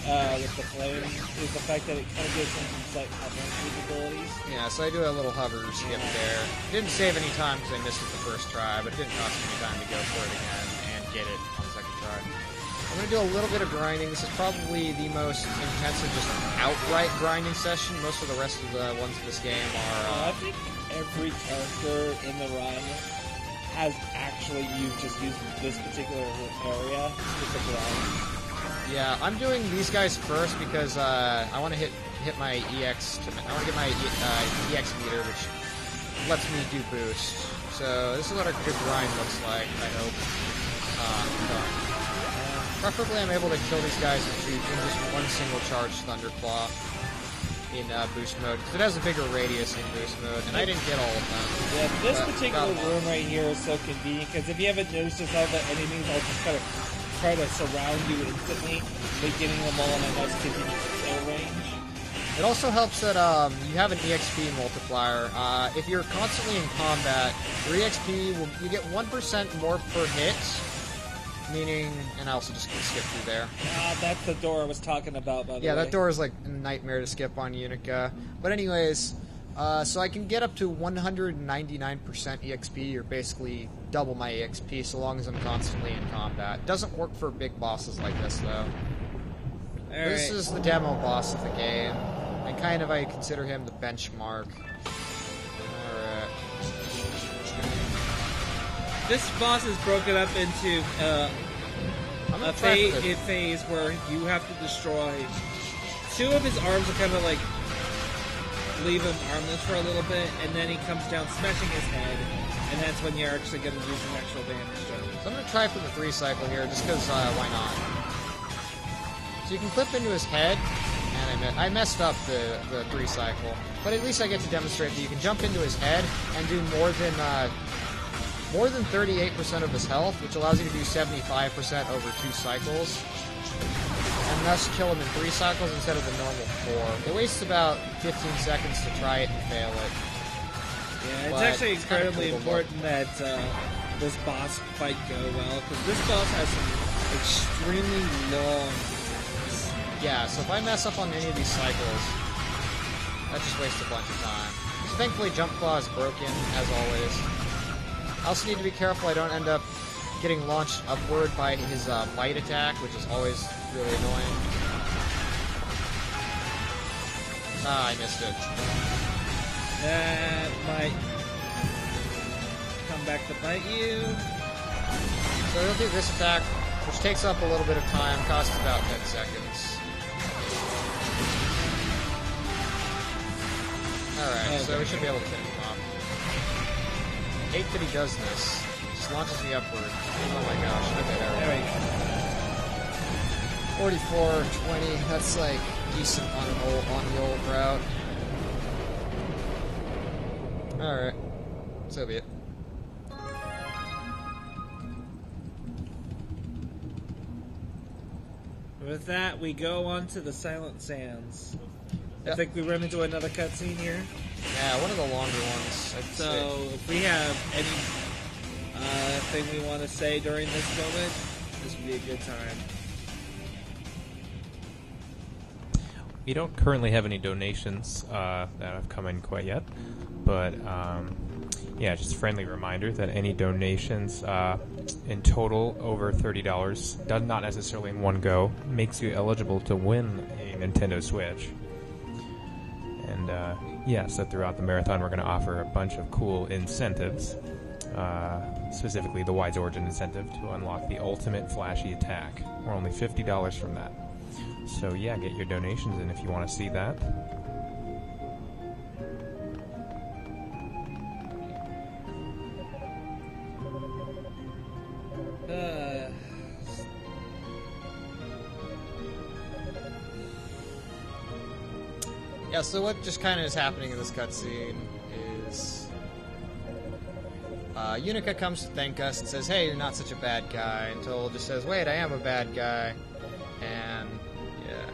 with the flame is the fact that it kind of gives him some slight hovering capabilities. Yeah, so I do a little hover skip there. Didn't save any time because I missed it the first try, but it didn't cost me any time to go for it again and get it on the second try. I'm going to do a little bit of grinding. This is probably the most intensive, just outright grinding session. Most of the rest of the ones in this game are... I think every character in the run has actually used this particular area to grind. Yeah, I'm doing these guys first because I want to hit my EX. I want to get my EX meter, which lets me do boost. So this is what a good grind looks like. I hope. Preferably, I'm able to kill these guys in just one single charge Thunderclaw in boost mode because it has a bigger radius in boost mode, and I didn't get all of them. Yeah, this But particular got them. room right here is so convenient because if you haven't noticed just how the enemies all just kind of try to surround you instantly, like getting them all in a nice convenient kill range. It also helps that you have an EXP multiplier. If you're constantly in combat, your EXP you get 1% more per hit. Meaning, and I also just skip through there. That's the door I was talking about, by the way. Yeah, that door is like a nightmare to skip on Unica. But anyways, so I can get up to 199% EXP, or basically double my EXP, so long as I'm constantly in combat. Doesn't work for big bosses like this, though. This is the demo boss of the game, and kind of I consider him the benchmark. Alright. This boss is broken up into I'm a gonna try for this. phase where you have to destroy. Two of his arms are kind of like leave him armless for a little bit, and then he comes down smashing his head, and that's when you're actually going to do some actual damage to him. So I'm going to try for the 3 cycle here, just because, why not? So you can clip into his head, and I messed up the 3 cycle, but at least I get to demonstrate that you can jump into his head and do more than 38% of his health, which allows you to do 75% over 2 cycles, and thus kill him in 3 cycles instead of the normal 4. It wastes about 15 seconds to try it and fail it. Yeah, it's But actually it's kinda incredibly cool. important that this boss fight go well, because this boss has some extremely long. Yeah, so if I mess up on any of these cycles, that just wastes a bunch of time. So thankfully Jump Claw is broken, as always. I also need to be careful I don't end up getting launched upward by his bite attack, which is always really annoying. Ah, I missed it. That might come back to bite you. So he'll do this attack, which takes up a little bit of time, costs about 10 seconds. Alright, so we should be able to finish him off. Hate that he does this. Just launches me upward. Oh my gosh, okay, there we go. 44, 20, that's like decent on the old route. Alright, so be it. With that, we go on to the Silent Sands. I Yep. think we run into another cutscene here. Yeah, one of the longer ones, I'd So, say. if we have any thing we want to say during this moment, this would be a good time. We don't currently have any donations that have come in quite yet, but yeah, just a friendly reminder that any donations in total over $30, does not necessarily in one go, makes you eligible to win a Nintendo Switch. And yeah, so throughout the marathon we're going to offer a bunch of cool incentives, specifically the Wise Origin incentive to unlock the ultimate flashy attack. We're only $50 from that. So yeah, get your donations in if you want to see that. Yeah, so what just kind of is happening in this cutscene is Unica comes to thank us and says, "Hey, you're not such a bad guy." And Toll just says, "Wait, I am a bad guy." And yeah,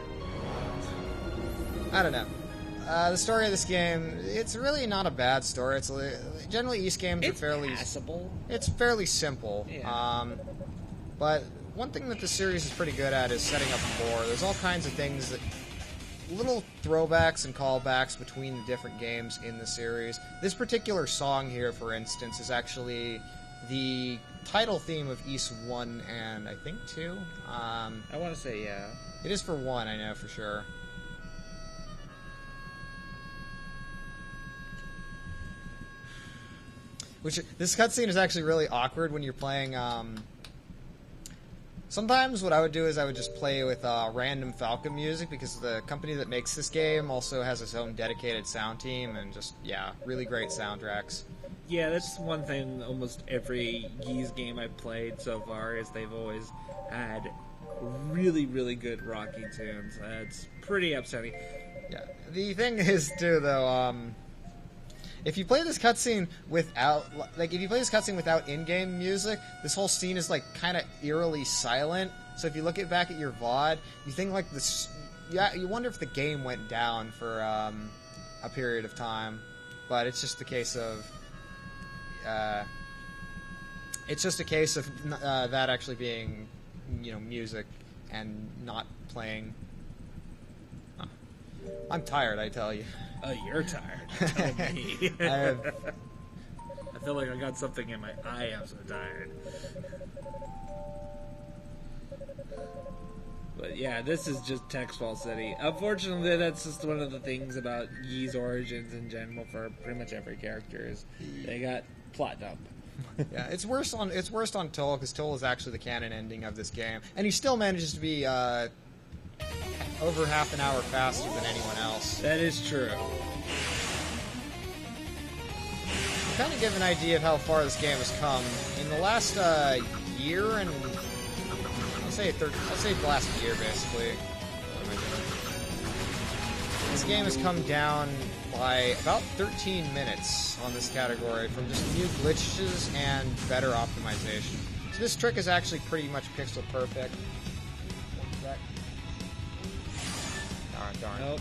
I don't know. The story of this game, it's really not a bad story. It's generally Ys games are fairly passable. It's fairly simple. Yeah. But one thing that the series is pretty good at is setting up lore. There's all kinds of things that little throwbacks and callbacks between the different games in the series. This particular song here, for instance, is actually the title theme of Ys 1 and I think 2. I want to say yeah. It is for 1, I know for sure. Which, this cutscene is actually really awkward when you're playing, sometimes what I would do is I would just play with random Falcom music, because the company that makes this game also has its own dedicated sound team, and just, yeah, really great soundtracks. Yeah, that's one thing almost every Ys game I've played so far is they've always had really, really good rocky tunes. It's pretty upsetting. Yeah. The thing is, too, though, if you play this cutscene without, like, if you play this cutscene without in-game music, this whole scene is, like, kind of eerily silent. So if you look back at your VOD, you think, like, this, yeah, you wonder if the game went down for a period of time. But it's just a case of, that actually being, you know, music and not playing. I'm tired, I tell you. Oh, you're tired. Tell me. I feel like I got something in my eye. I'm so tired. But yeah, this is just Textball City. Unfortunately, that's just one of the things about Ys Origins in general for pretty much every character is they got plot dump. Yeah, it's worse on Toll, because Toll is actually the canon ending of this game, and he still manages to be over half an hour faster than anyone else. That is true. kind of give an idea of how far this game has come, in the last year and I'll say the last year basically. What am I doing? This game has come down by about 13 minutes on this category from just new glitches and better optimization. So this trick is actually pretty much pixel perfect. Darn. Nope.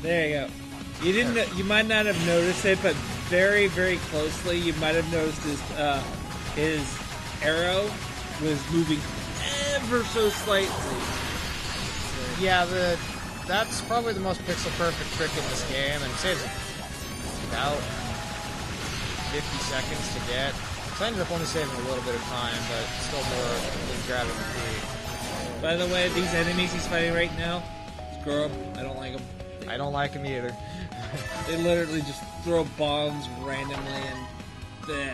There you go. You didn't. You might not have noticed it, but very, very closely, you might have noticed his arrow was moving ever so slightly. Yeah, that's probably the most pixel perfect trick in this game, and it saves about 50 seconds to get. So I ended up only saving a little bit of time, but still more than grabbing the key. By the way, these enemies he's fighting right now, screw them. I don't like them. I don't like them either. They literally just throw bombs randomly and... bleh.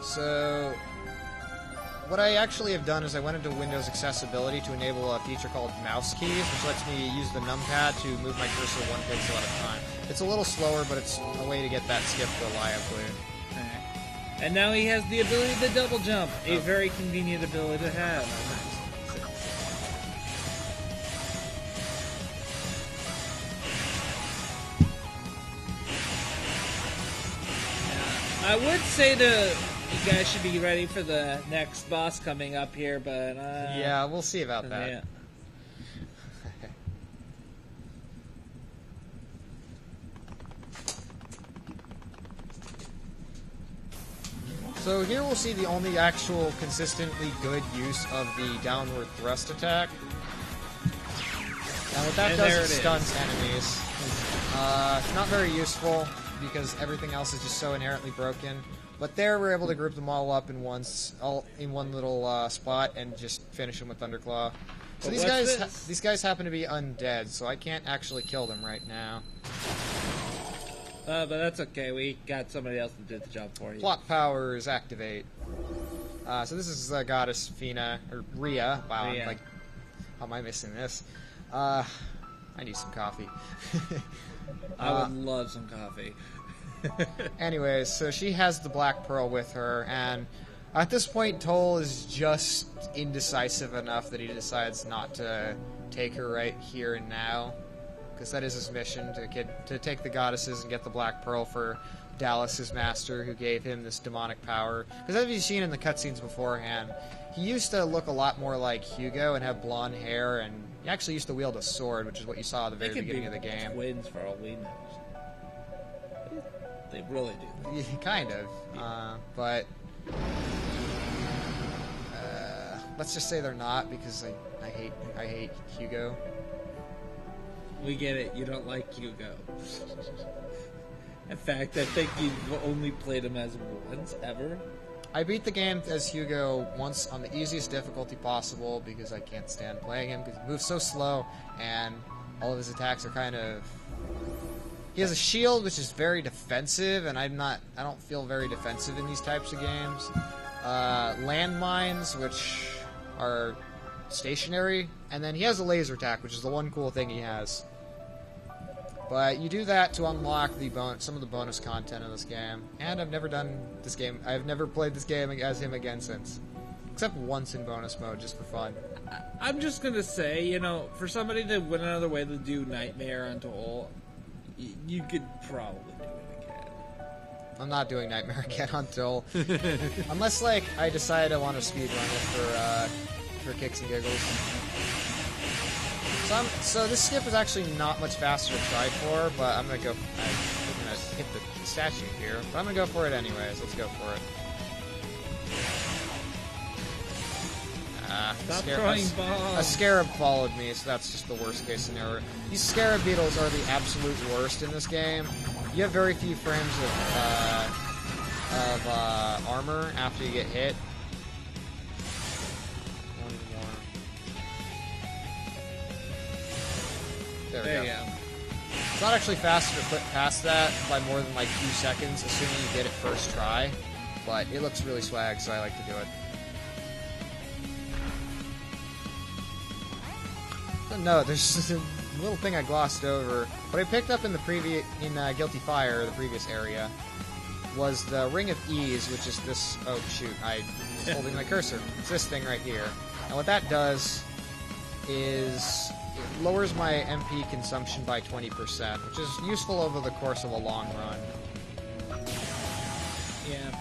So, what I actually have done is I went into Windows Accessibility to enable a feature called Mouse Keys, which lets me use the numpad to move my cursor one pixel at a time. It's a little slower, but it's a way to get that skip reliably. And now he has the ability to double jump, a very convenient ability to have. I would say you guys should be ready for the next boss coming up here, but yeah, we'll see about that. Yeah. So here we'll see the only actual consistently good use of the downward thrust attack. And what that does is stuns enemies. Not very useful because everything else is just so inherently broken. But there we're able to group them all up in one little spot and just finish them with Thunderclaw. So these guys happen to be undead, so I can't actually kill them right now. But that's okay. We got somebody else to do the job for you. Plot powers activate. So this is Goddess Fina, or Rhea. Wow, Rhea. I'm like, how am I missing this? I need some coffee. I would love some coffee. Anyways, so she has the Black Pearl with her, and at this point, Toll is just indecisive enough that he decides not to take her right here and now. Because that is his mission, to take the goddesses and get the Black Pearl for Dallas, his master, who gave him this demonic power. Because as you've seen in the cutscenes beforehand, he used to look a lot more like Hugo and have blonde hair, and he actually used to wield a sword, which is what you saw at the very beginning of the game. Twins, for all we know. They really do. Yeah, kind of. But let's just say they're not, because I hate Hugo. We get it. You don't like Hugo. In fact, I think you've only played him as once ever. I beat the game as Hugo once on the easiest difficulty possible because I can't stand playing him because he moves so slow and all of his attacks are kind of... He has a shield which is very defensive, and I don't feel very defensive in these types of games. Landmines, which are stationary, and then he has a laser attack, which is the one cool thing he has. But you do that to unlock some of the bonus content of this game. And I've never done this game. I've never played this game as him again since. Except once in bonus mode, just for fun. I'm just going to say, for somebody that went another way to do Nightmare on Toll, you could probably do it again. I'm not doing Nightmare again on Toll. Unless, I decide I want to speedrun it for kicks and giggles. So this skip is actually not much faster to try for, but I'm gonna hit the statue here, but I'm gonna go for it anyways. Let's go for it. Stop throwing bombs. A scarab followed me, so that's just the worst case scenario. These scarab beetles are the absolute worst in this game. You have very few frames of armor after you get hit. There we go. So not actually faster to put past that by more than like 2 seconds, assuming you get it first try. But it looks really swag, so I like to do it. But no, there's just a little thing I glossed over. What I picked up in the Guilty Fire, the previous area, was the Ring of Ease, which is this. Oh shoot! I was holding my cursor. It's this thing right here. And what that does is it lowers my MP consumption by 20%, which is useful over the course of a long run. Yeah,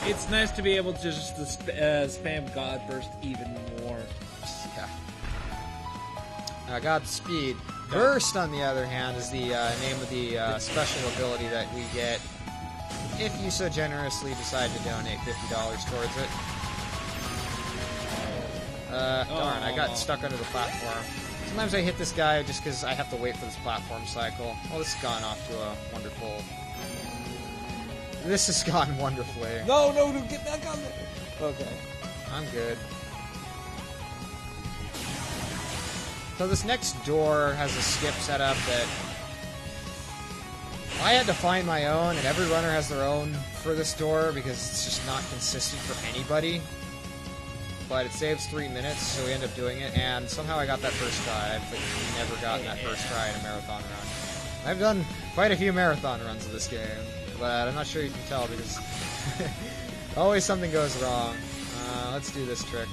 it's nice to be able to just spam God Burst even more. Yeah. Godspeed. Burst, on the other hand, is the name of the special ability that we get if you so generously decide to donate $50 towards it. Darn, I got stuck under the platform. Sometimes I hit this guy just because I have to wait for this platform cycle. Well, this has gone off to a wonderful... This has gone wonderfully. No, get back on there. Okay. I'm good. So this next door has a skip setup that... I had to find my own, and every runner has their own for this door because it's just not consistent for anybody. But it saves 3 minutes, so we end up doing it, and somehow I got that first try. I've never gotten that first try in a marathon run. I've done quite a few marathon runs of this game, but I'm not sure you can tell because always something goes wrong. Let's do this trick.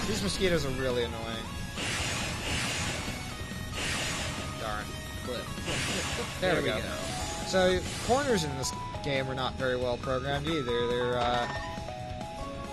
These mosquitoes are really annoying. Darn. There we go. So, corners in this game are not very well programmed either. They're,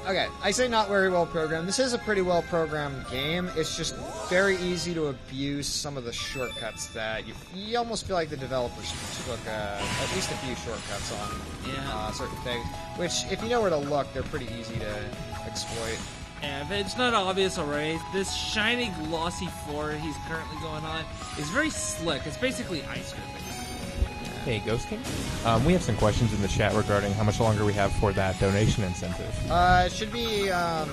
okay, I say not very well programmed. This is a pretty well programmed game. It's just very easy to abuse some of the shortcuts that you almost feel like the developers took at least a few shortcuts on certain things. Which, if you know where to look, they're pretty easy to exploit. Yeah, if it's not obvious already, this shiny, glossy floor he's currently going on is very slick. It's basically ice cream. Hey, Ghost King? We have some questions in the chat regarding how much longer we have for that donation incentive. It should be, well,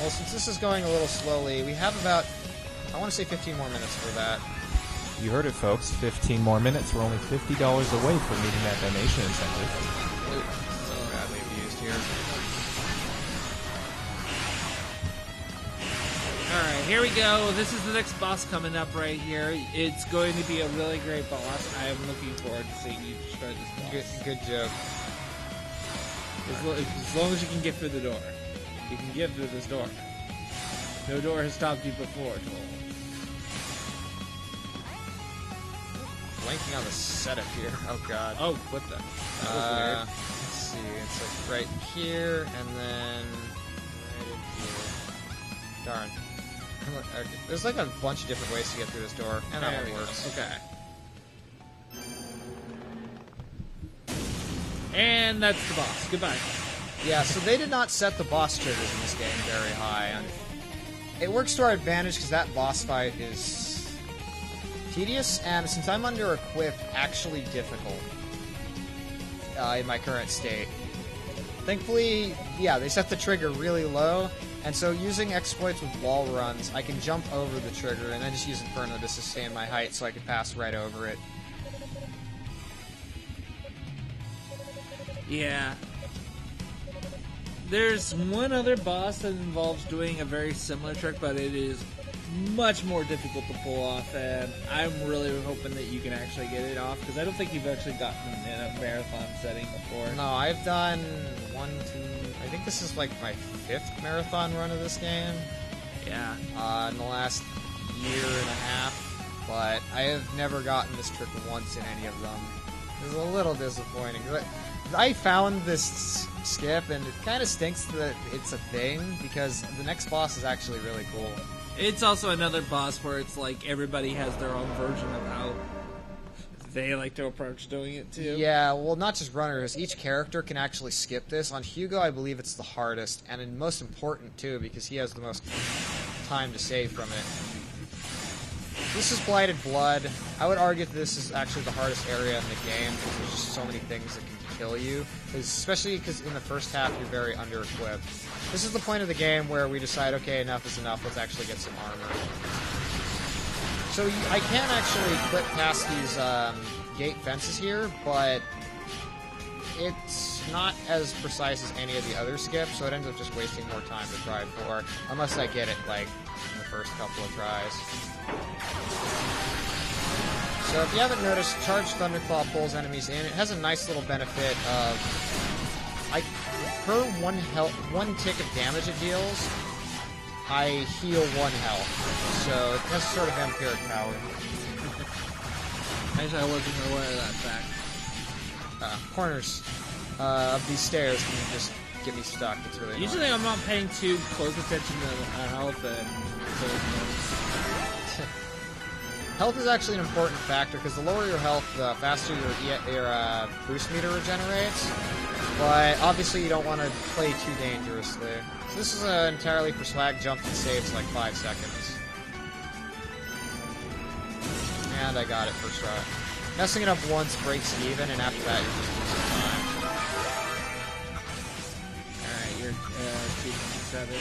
since this is going a little slowly, we have about, I want to say 15 more minutes for that. You heard it, folks. 15 more minutes. We're only $50 away from meeting that donation incentive. So badly abused here. Alright, here we go. This is the next boss coming up right here. It's going to be a really great boss. I am looking forward to seeing you destroy this boss. Good joke. As long as you can get through the door. You can get through this door. No door has stopped you before, Toll. Blanking on the setup here. Oh god. Oh, what the? That was weird. Let's see. It's like right here, and then right in here. Darn. There's like a bunch of different ways to get through this door, and that one works. Okay. And that's the boss. Goodbye. Yeah, so they did not set the boss triggers in this game very high, and it works to our advantage because that boss fight is tedious, and since I'm under-equipped, actually difficult in my current state. Thankfully, yeah, they set the trigger really low, and so using exploits with wall runs, I can jump over the trigger and then just use Inferno to sustain my height so I can pass right over it. Yeah. There's one other boss that involves doing a very similar trick, but it is much more difficult to pull off, and I'm really hoping that you can actually get it off, because I don't think you've actually gotten in a marathon setting before. No, I've done 1, 2... I think this is like my 5th marathon run of this game. Yeah. In the last year and a half, but I have never gotten this trick once in any of them. It's a little disappointing. I found this skip, and it kind of stinks that it's a thing, because the next boss is actually really cool. It's also another boss where it's like everybody has their own version of how they like to approach doing it too. Yeah, well, not just runners. Each character can actually skip this. On Hugo, I believe it's the hardest, and most important too, because he has the most time to save from it. This is Blighted Blood. I would argue that this is actually the hardest area in the game because there's just so many things that can kill you. Especially because in the first half you're very under-equipped. This is the point of the game where we decide, okay, enough is enough, let's actually get some armor. So I can actually clip past these gate fences here, but it's not as precise as any of the other skips, so it ends up just wasting more time to try for, unless I get it, like, in the first couple of tries. So if you haven't noticed, Charged Thunderclaw pulls enemies in. It has a nice little benefit of, per one tick of damage it deals, I heal 1 health. So it has sort of vampiric power. Actually, I wasn't aware of that fact. Corners of these stairs can just get me stuck. It's really annoying. Usually I'm not paying too close attention to health and health is actually an important factor, because the lower your health, the faster your boost meter regenerates. But obviously you don't want to play too dangerously. So this is entirely for swag jump that saves like 5 seconds. And I got it first try. Messing it up once breaks even, and after that you're just losing time. Alright, you're 227.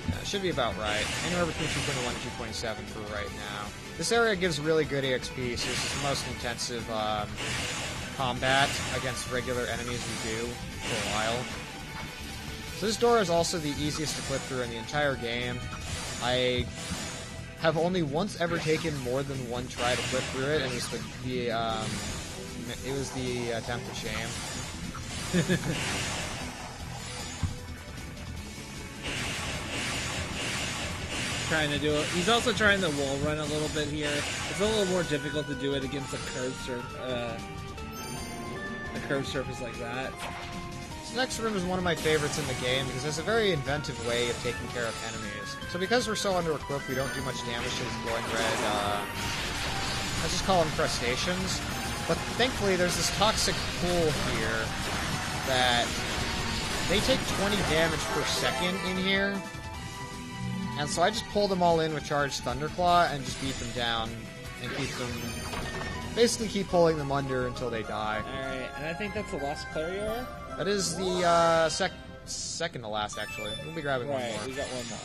Yeah, it should be about right. Anywhere between 221 and 227 for right now. This area gives really good EXP, so this is the most intensive combat against regular enemies we do for a while. So this door is also the easiest to clip through in the entire game. I have only once ever taken more than one try to clip through it, and it was the attempt of shame. Trying to do it. He's also trying the wall run a little bit here. It's a little more difficult to do it against a curved surface like that. This next room is one of my favorites in the game because it's a very inventive way of taking care of enemies. So because we're so under-equipped, we don't do much damage to these glowing red, let's just call them crustaceans. But thankfully, there's this toxic pool here that they take 20 damage per second in here. And so I just pull them all in with Charged Thunderclaw and just beat them down and basically keep pulling them under until they die. Alright, and I think that's the last player you are? That is the second to last, actually. We'll be grabbing one more. Right, we got one more.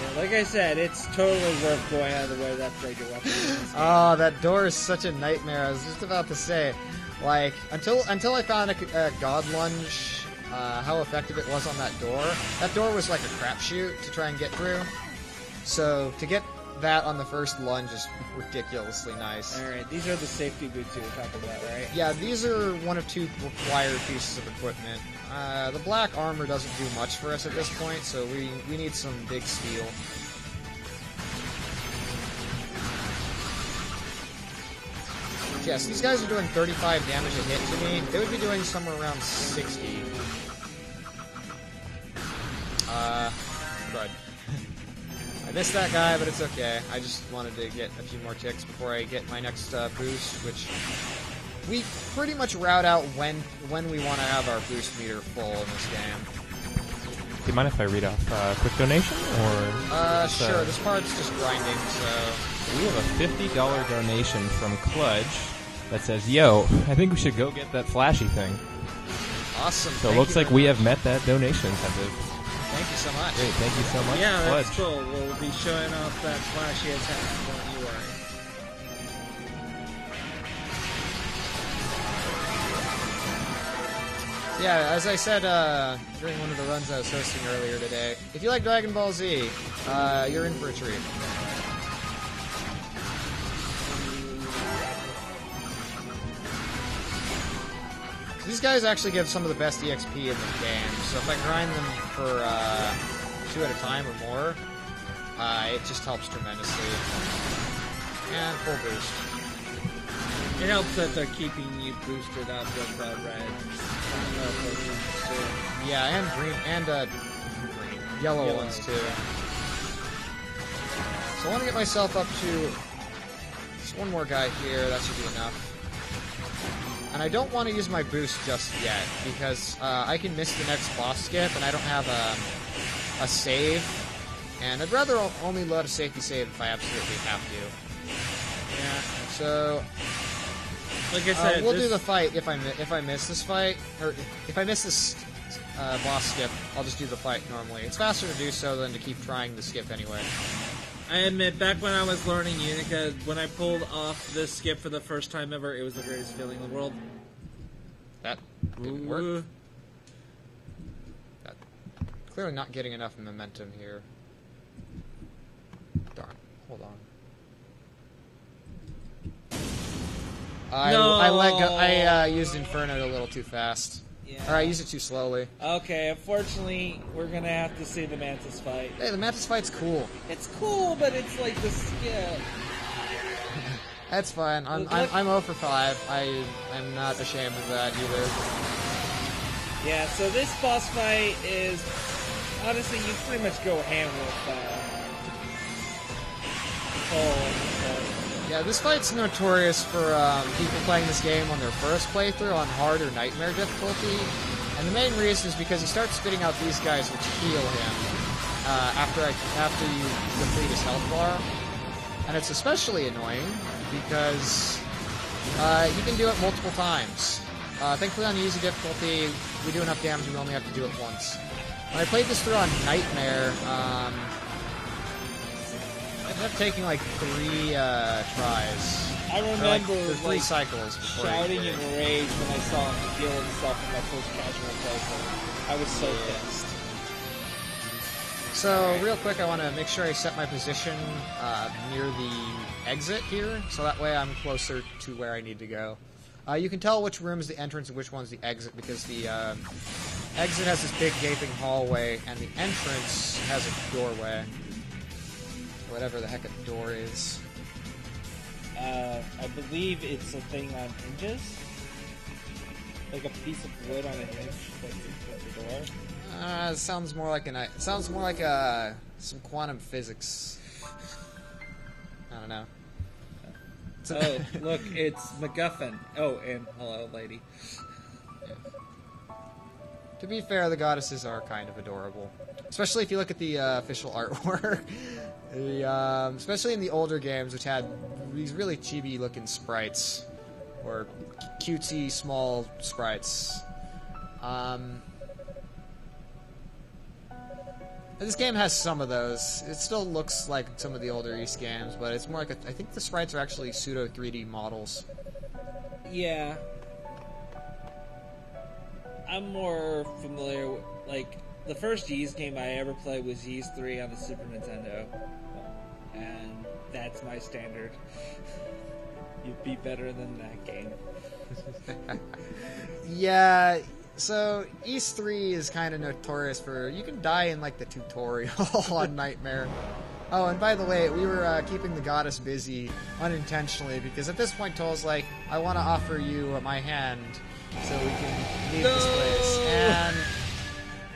Yeah, like I said, it's totally worth going out of the way to upgrade your weapons. Oh, that door is such a nightmare. I was just about to say, like, until I found a God Lunge, how effective it was on that door was like a crapshoot to try and get through. So to get that on the first lunge is ridiculously nice. Alright, these are the safety boots you were talking about, right? Yeah, these are one of 2 required pieces of equipment. The black armor doesn't do much for us at this point, so we need some big steel. Yes, these guys are doing 35 damage a hit to me. They would be doing somewhere around 60. Crud. I missed that guy, but it's okay. I just wanted to get a few more ticks before I get my next boost, which we pretty much route out when we want to have our boost meter full in this game. Do you mind if I read off a quick donation? Or sure. This part's just grinding, so... We have a $50 donation from Kludge that says, "Yo, I think we should go get that flashy thing." Awesome. So it looks like we have met that donation incentive. Thank you so much. Great, thank you so much, Yeah, Kludge. that's cool. We'll be showing off that flashy attack that you are. Yeah, as I said during one of the runs I was hosting earlier today, if you like Dragon Ball Z, you're in for a treat. These guys actually give some of the best EXP in the game, so if I grind them for 2 at a time or more, it just helps tremendously. And full boost. It helps that they're keeping you boosted up with red. Yeah, and green, and yellow ones too. So I want to get myself up to just one more guy here. That should be enough. And I don't want to use my boost just yet, because I can miss the next boss skip, and I don't have a save. And I'd rather only load a safety save if I absolutely have to. Yeah. So, like I said, we'll do the fight if I miss this fight, or if I miss this boss skip, I'll just do the fight normally. It's faster to do so than to keep trying the skip anyway. I admit, back when I was learning Unica, when I pulled off this skip for the first time ever, it was the greatest feeling in the world. That didn't work. That, clearly not getting enough momentum here. Darn. Hold on. I used Inferno a little too fast. Yeah. Or I used it too slowly. Okay, unfortunately, we're gonna have to see the Mantis fight. Hey, the Mantis fight's cool. It's cool, but it's like the skip. That's fine. I'm 0 for 5. I'm not ashamed of that either. Yeah, so this boss fight is honestly you pretty much go ham with Yeah, this fight's notorious for people playing this game on their first playthrough on hard or nightmare difficulty, and the main reason is because he starts spitting out these guys which heal him after you complete his health bar, and it's especially annoying because you can do it multiple times. Thankfully on the easy difficulty, we do enough damage we only have to do it once. When I played this through on nightmare, I ended up taking like 3 tries. I remember three cycles before shouting in rage when I saw him heal himself in my first casual playthrough. I was so pissed. So real quick, I want to make sure I set my position near the exit here, so that way I'm closer to where I need to go. You can tell which room is the entrance and which one's the exit because the exit has this big gaping hallway and the entrance has a doorway. Whatever the heck a door is. I believe it's a thing on hinges. Like a piece of wood on a hinge that's the door. It sounds more like some quantum physics. I don't know. Oh, look, it's MacGuffin. Oh, and hello, lady. To be fair, the goddesses are kind of adorable. Especially if you look at the official artwork. Especially in the older games, which had these really chibi-looking sprites. Or cutesy, small sprites. This game has some of those. It still looks like some of the older Ys games, but it's more like I think the sprites are actually pseudo 3D models. Yeah. I'm more familiar with, like, the first Ys game I ever played was Ys 3 on the Super Nintendo. And that's my standard. You'd be better than that game. Yeah, so Ys 3 is kind of notorious for, you can die in like the tutorial on Nightmare. Oh, and by the way, we were keeping the goddess busy unintentionally because at this point Toll's like, I want to offer you my hand so we can leave this place. And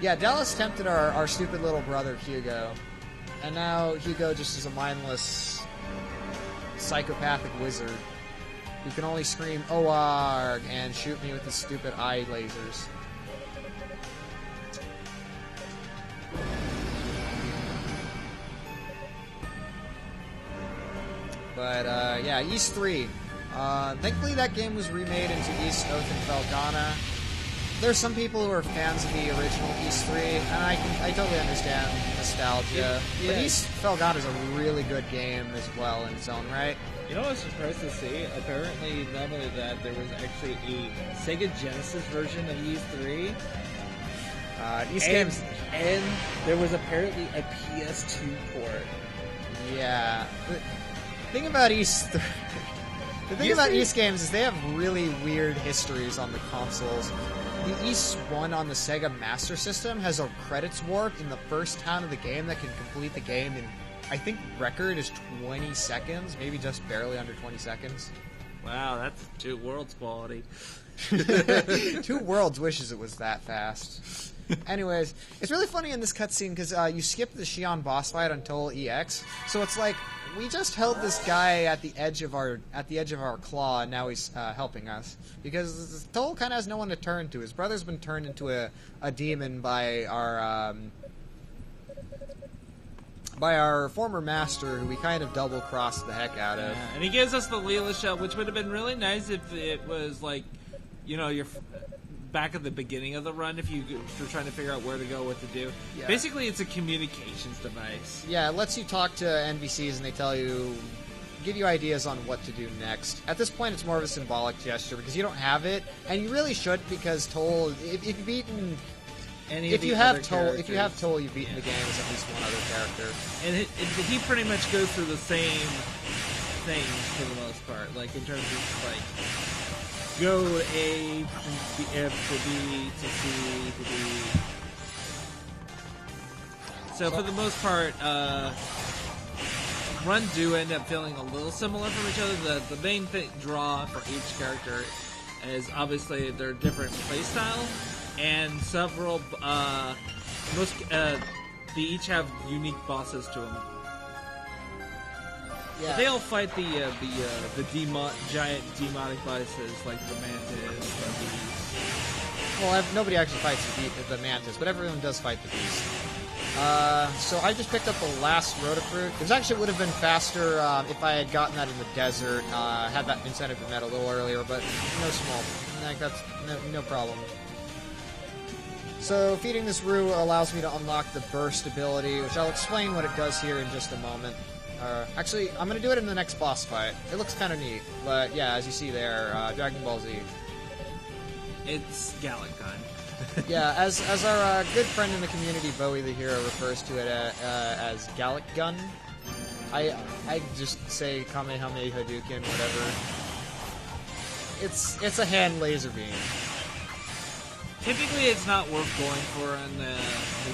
yeah, Dallas tempted our stupid little brother Hugo. And now Hugo just is a mindless psychopathic wizard who can only scream "Oarg" and shoot me with his stupid eye lasers. But yeah, Ys 3. Thankfully that game was remade into Ys Oath and Felghana. There's some people who are fans of the original Ys 3, and I totally understand nostalgia. Yeah. But Ys Felghana is a really good game as well in its own right. You know what I was surprised to see? Apparently, not only that, there was actually a Sega Genesis version of Ys 3. Ys games... And there was apparently a PS2 port. Yeah. The thing about Ys 3... The thing about Ys games is they have really weird histories on the consoles. The Ys 1 on the Sega Master System has a credits warp in the first town of the game that can complete the game in, I think, record is 20 seconds, maybe just barely under 20 seconds. Wow, that's 2 worlds quality. 2 Worlds wishes it was that fast. Anyways, it's really funny in this cutscene because you skip the Xion boss fight on Total EX, so it's like we just held this guy at the edge of our claw, and now he's helping us because Toll kind of has no one to turn to. His brother's been turned into a demon by our former master, who we kind of double crossed the heck out of. Yeah, and he gives us the Leela shell, which would have been really nice if it was like, you're back at the beginning of the run if you're trying to figure out where to go, what to do. Yeah. Basically, it's a communications device. Yeah, it lets you talk to NPCs and they give you ideas on what to do next. At this point, it's more of a symbolic gesture because you don't have it, and you really should, because Toll, if you've beaten... If you have Toll, you've beaten the game as at least one other character. And he pretty much goes through the same things for the most part, like in terms of like go to A, to B, to C, to D. So for the most part, run do end up feeling a little similar from each other. The main draw for each character is obviously their different playstyle. And several, they each have unique bosses to them. Yeah. They all fight the giant demonic bosses like the Mantis, the Beast. Well, nobody actually fights the Mantis, but everyone does fight the Beast. So I just picked up the last Rotafruit. It would have been faster if I had gotten that in the desert, had that incentive been met a little earlier, but that's no problem. So feeding this Rue allows me to unlock the Burst ability, which I'll explain what it does here in just a moment. Actually, I'm going to do it in the next boss fight. It looks kind of neat, but yeah, as you see there, Dragon Ball Z. It's Gallic time. Yeah, as our good friend in the community, Bowie the Hero, refers to it as Gallic Gun. I just say Kamehameha Hadouken, whatever. It's a hand laser beam. Typically, it's not worth going for on the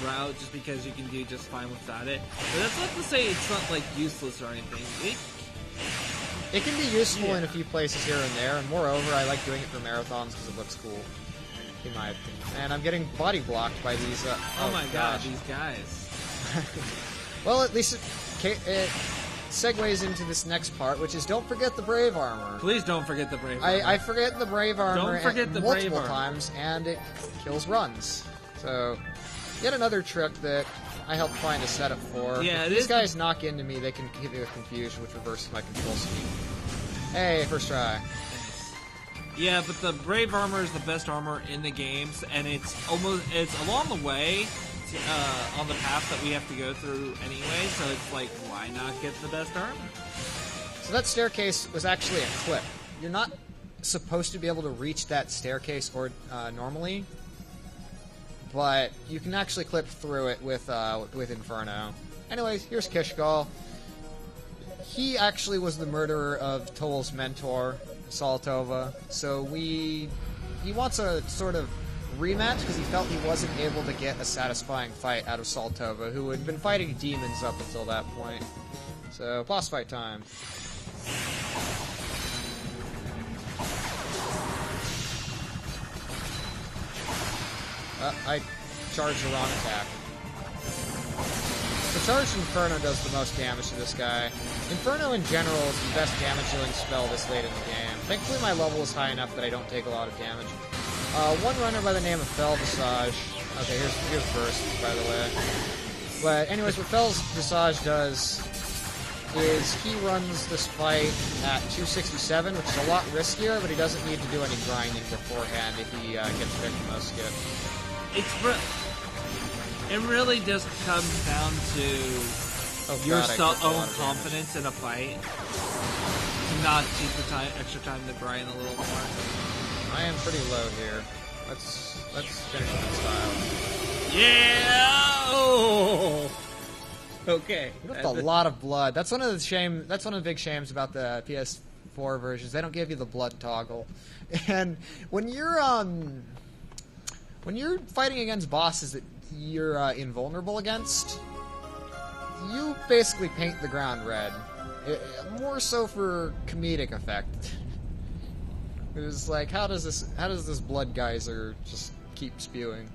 route just because you can do just fine without it. But that's not to say it's not like useless or anything. It can be useful in a few places here and there, and moreover, I like doing it for marathons because it looks cool, in my opinion. And I'm getting body blocked by these. Oh my god, these guys! Well, at least it segues into this next part, which is don't forget the Brave Armor. Please don't forget the Brave Armor. I forget the Brave Armor Don't forget the multiple Brave Armor. times, and it kills runs. So, yet another trick that I helped find a setup for. Yeah, if these guys knock into me, they can give me a confusion, which reverses my control scheme. Hey, first try. Yeah, but the Brave Armor is the best armor in the games, and it's along the way on the path that we have to go through anyway, so it's like, why not get the best armor? So that staircase was actually a clip. You're not supposed to be able to reach that staircase normally, but you can actually clip through it with Inferno. Anyways, here's Kishgal. He actually was the murderer of Toll's mentor, Saltova, so he wants a sort of rematch because he felt he wasn't able to get a satisfying fight out of Saltova, who had been fighting demons up until that point. So, boss fight time. I charged the wrong attack. So Charged Inferno does the most damage to this guy. Inferno in general is the best damage dealing spell this late in the game. Thankfully my level is high enough that I don't take a lot of damage. One runner by the name of Fel Visage. Okay, here's Burst, by the way. But anyways, what Fel's Visage does is he runs this fight at 267, which is a lot riskier, but he doesn't need to do any grinding beforehand if he gets Victimo skip. It really just comes down to your own confidence in a fight. Not take the extra time to grind a little more. I am pretty low here. Let's finish in style. Yeah! Oh! Okay. That's a lot of blood. That's one of the big shames about the PS4 versions. They don't give you the blood toggle. And when you're fighting against bosses that you're invulnerable against, you basically paint the ground red. More so for comedic effect. It was like, how does this blood geyser just keep spewing?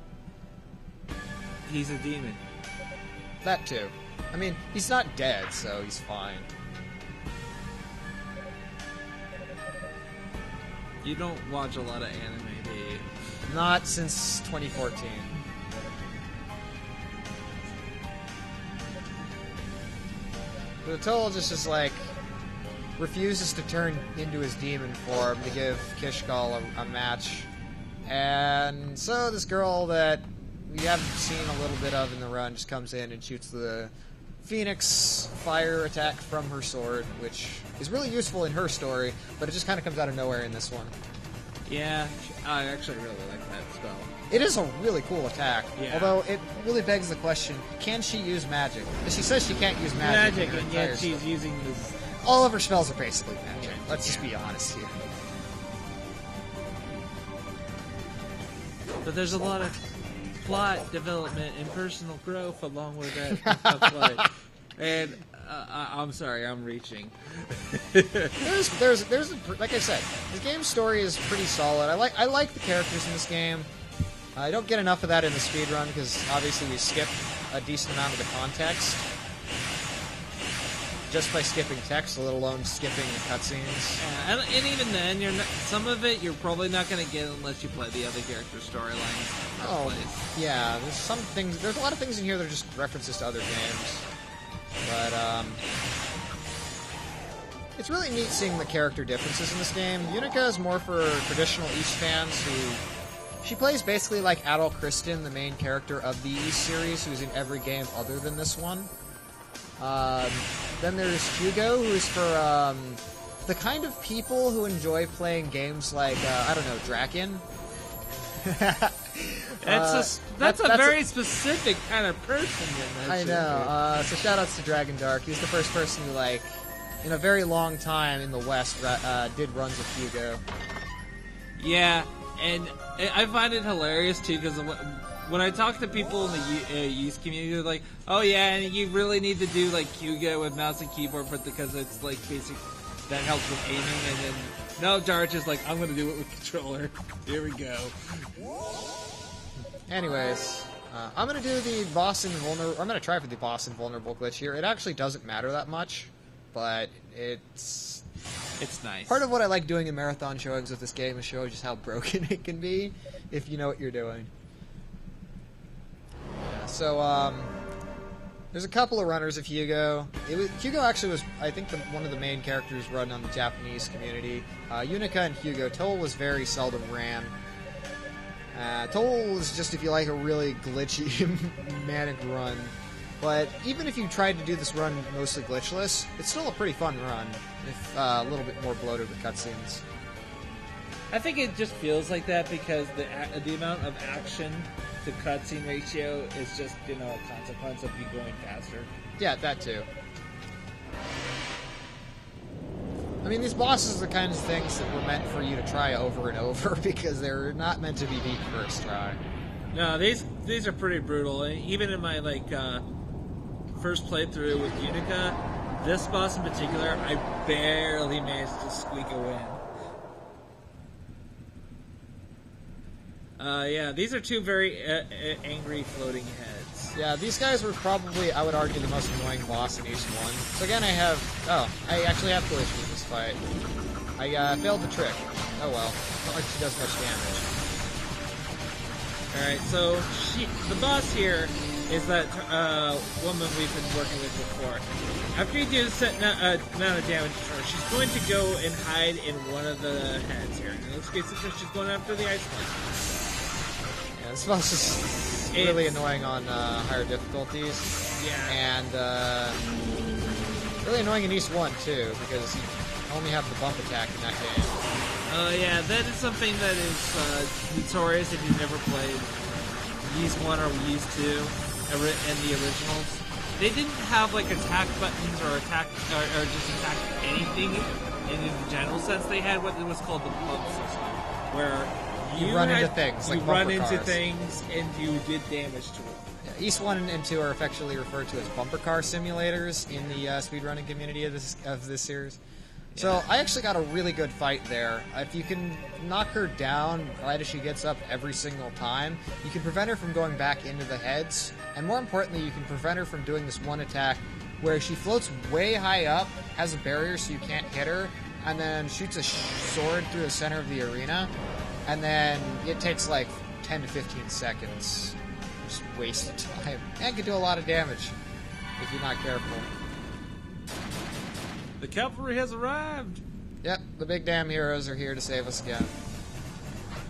He's a demon. That too. I mean, he's not dead, so he's fine. You don't watch a lot of anime, do you? Not since 2014. The Toll just like refuses to turn into his demon form to give Kishgal a match. And so this girl that we haven't seen a little bit of in the run just comes in and shoots the Phoenix fire attack from her sword, which is really useful in her story, but it just kind of comes out of nowhere in this one. Yeah, I actually really like that spell. It is a really cool attack, Yeah. although it really begs the question, can she use magic? Because she says she can't use magic. in her And yet entire she's story. using this. All of her spells are basically magic. Yeah. Let's just be honest here. But there's a lot of plot development and personal growth along with that play. And I'm sorry, I'm reaching. There's like I said, the game's story is pretty solid. I like the characters in this game. I don't get enough of that in the speedrun because obviously we skip a decent amount of the context just by skipping text, let alone skipping the cutscenes. Yeah, and even then, some of it you're probably not going to get unless you play the other character storylines. Oh, yeah. There's some things. There's a lot of things in here that are just references to other games. But it's really neat seeing the character differences in this game. Unica is more for traditional East fans who. She plays basically like Adol Kristen, the main character of the East series, who's in every game other than this one. Then there's Hugo, who's for the kind of people who enjoy playing games like, I don't know, Draken. That's a very specific kind of person. I know. So shout-outs to Dragon Dark. He's the first person who, like, in a very long time in the West, did runs with Hugo. Yeah, and I find it hilarious, too, because when I talk to people in the youth community, they're like, oh yeah, and you really need to do, like, Hugo with mouse and keyboard because it's, like, basic, that helps with aiming, and then, no, Darch is like, I'm going to do it with controller. Here we go. Anyways, I'm going to do the boss invulnerable... I'm going to try for the boss invulnerable glitch here. It actually doesn't matter that much, but it's nice. part of what I like doing in marathon showings with this game is show just how broken it can be if you know what you're doing. Yeah, so, there's a couple of runners of Hugo. Hugo actually was, I think, one of the main characters run on the Japanese community. Unica and Hugo. Toll was very seldom ran. Toll is just, if you like, a really glitchy, manic run. But even if you tried to do this run mostly glitchless, it's still a pretty fun run, if a little bit more bloated with cutscenes. I think it just feels like that because the amount of action to cutscene ratio is just, a consequence of you going faster. Yeah, that too. I mean, these bosses are the kinds of things that were meant for you to try over and over because they're not meant to be beat first try. No, these are pretty brutal. Even in my first playthrough with Unica, this boss in particular, I barely managed to squeak a win. Yeah, these are two very angry floating heads. Yeah, these guys were probably, I would argue, the most annoying boss in each one. So again, I actually have collision in this fight. I failed the trick. Oh well, not like she does much damage. Alright, so the boss here is that woman we've been working with before. After you do a set amount of damage to her, she's going to go and hide in one of the heads here. In this case, she's going after the ice one. Yeah, this boss is really annoying on higher difficulties. Yeah. And really annoying in East 1 too, because you only have the bump attack in that game. Yeah, that is something that is notorious if you've never played Ys 1 or Ys 2 in the originals. They didn't have attack buttons or attack or just attack anything in the general sense. They had what was called the bump system, where you run into things, you like run bumper into cars. things and you did damage to it. Yeah, East 1 and 2 are affectionately referred to as bumper car simulators in the speedrunning community of this series. So I actually got a really good fight there. If you can knock her down right as she gets up every single time, you can prevent her from going back into the heads, and more importantly, you can prevent her from doing this one attack where she floats way high up, has a barrier so you can't hit her, and then shoots a sword through the center of the arena, and then it takes like 10 to 15 seconds. Just wasted time. And can do a lot of damage if you're not careful. The cavalry has arrived! Yep, the big damn heroes are here to save us again.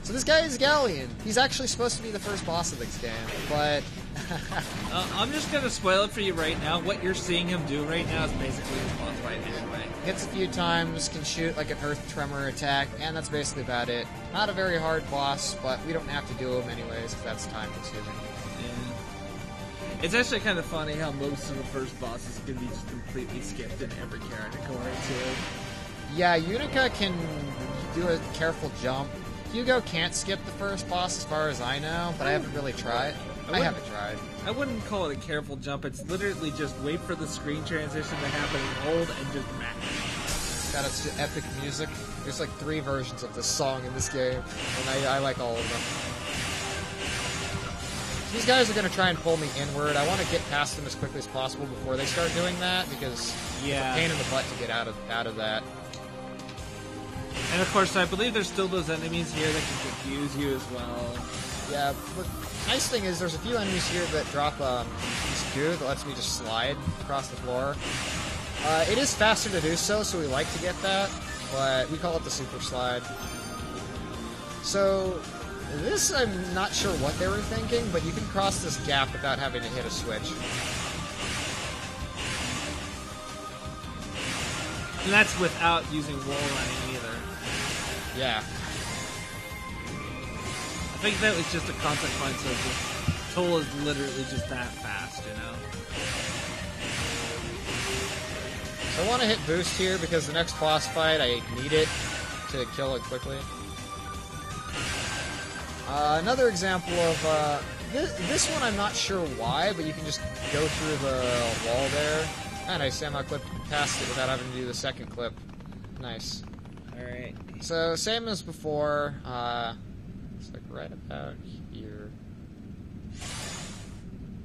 So this guy is Galleon. He's actually supposed to be the first boss of this game, but... I'm just gonna spoil it for you right now. What you're seeing him do right now is basically his boss fight anyway. Hits a few times, can shoot like an earth tremor attack, and that's basically about it. Not a very hard boss, but we don't have to do him anyways if that's time consuming. Yeah. It's actually kind of funny how most of the first bosses can be just completely skipped in every category too. Yeah, Unica can do a careful jump. Hugo can't skip the first boss as far as I know, but I haven't really tried. I haven't tried. I wouldn't call it a careful jump. It's literally just wait for the screen transition to happen and hold and just mash. Got its epic music. There's like 3 versions of this song in this game, and I like all of them. These guys are going to try and pull me inward. I want to get past them as quickly as possible before they start doing that, because it's a pain in the butt to get out of that. And of course, I believe there's still those enemies here that can confuse you as well. Yeah, but nice thing is there's a few enemies here that drop this goo that lets me just slide across the floor. It is faster to do so we like to get that, but we call it the super slide. So, this I'm not sure what they were thinking, but you can cross this gap without having to hit a switch. And that's without using wall running either. Yeah. I think that was just a consequence of just Toll is literally just that fast, you know? So I want to hit boost here because the next boss fight I need it to kill it quickly. Another example of this one I'm not sure why, but you can just go through the wall there. And I semi-clipped past it without having to do the second clip. Nice. Alright. So, same as before, it's like right about here.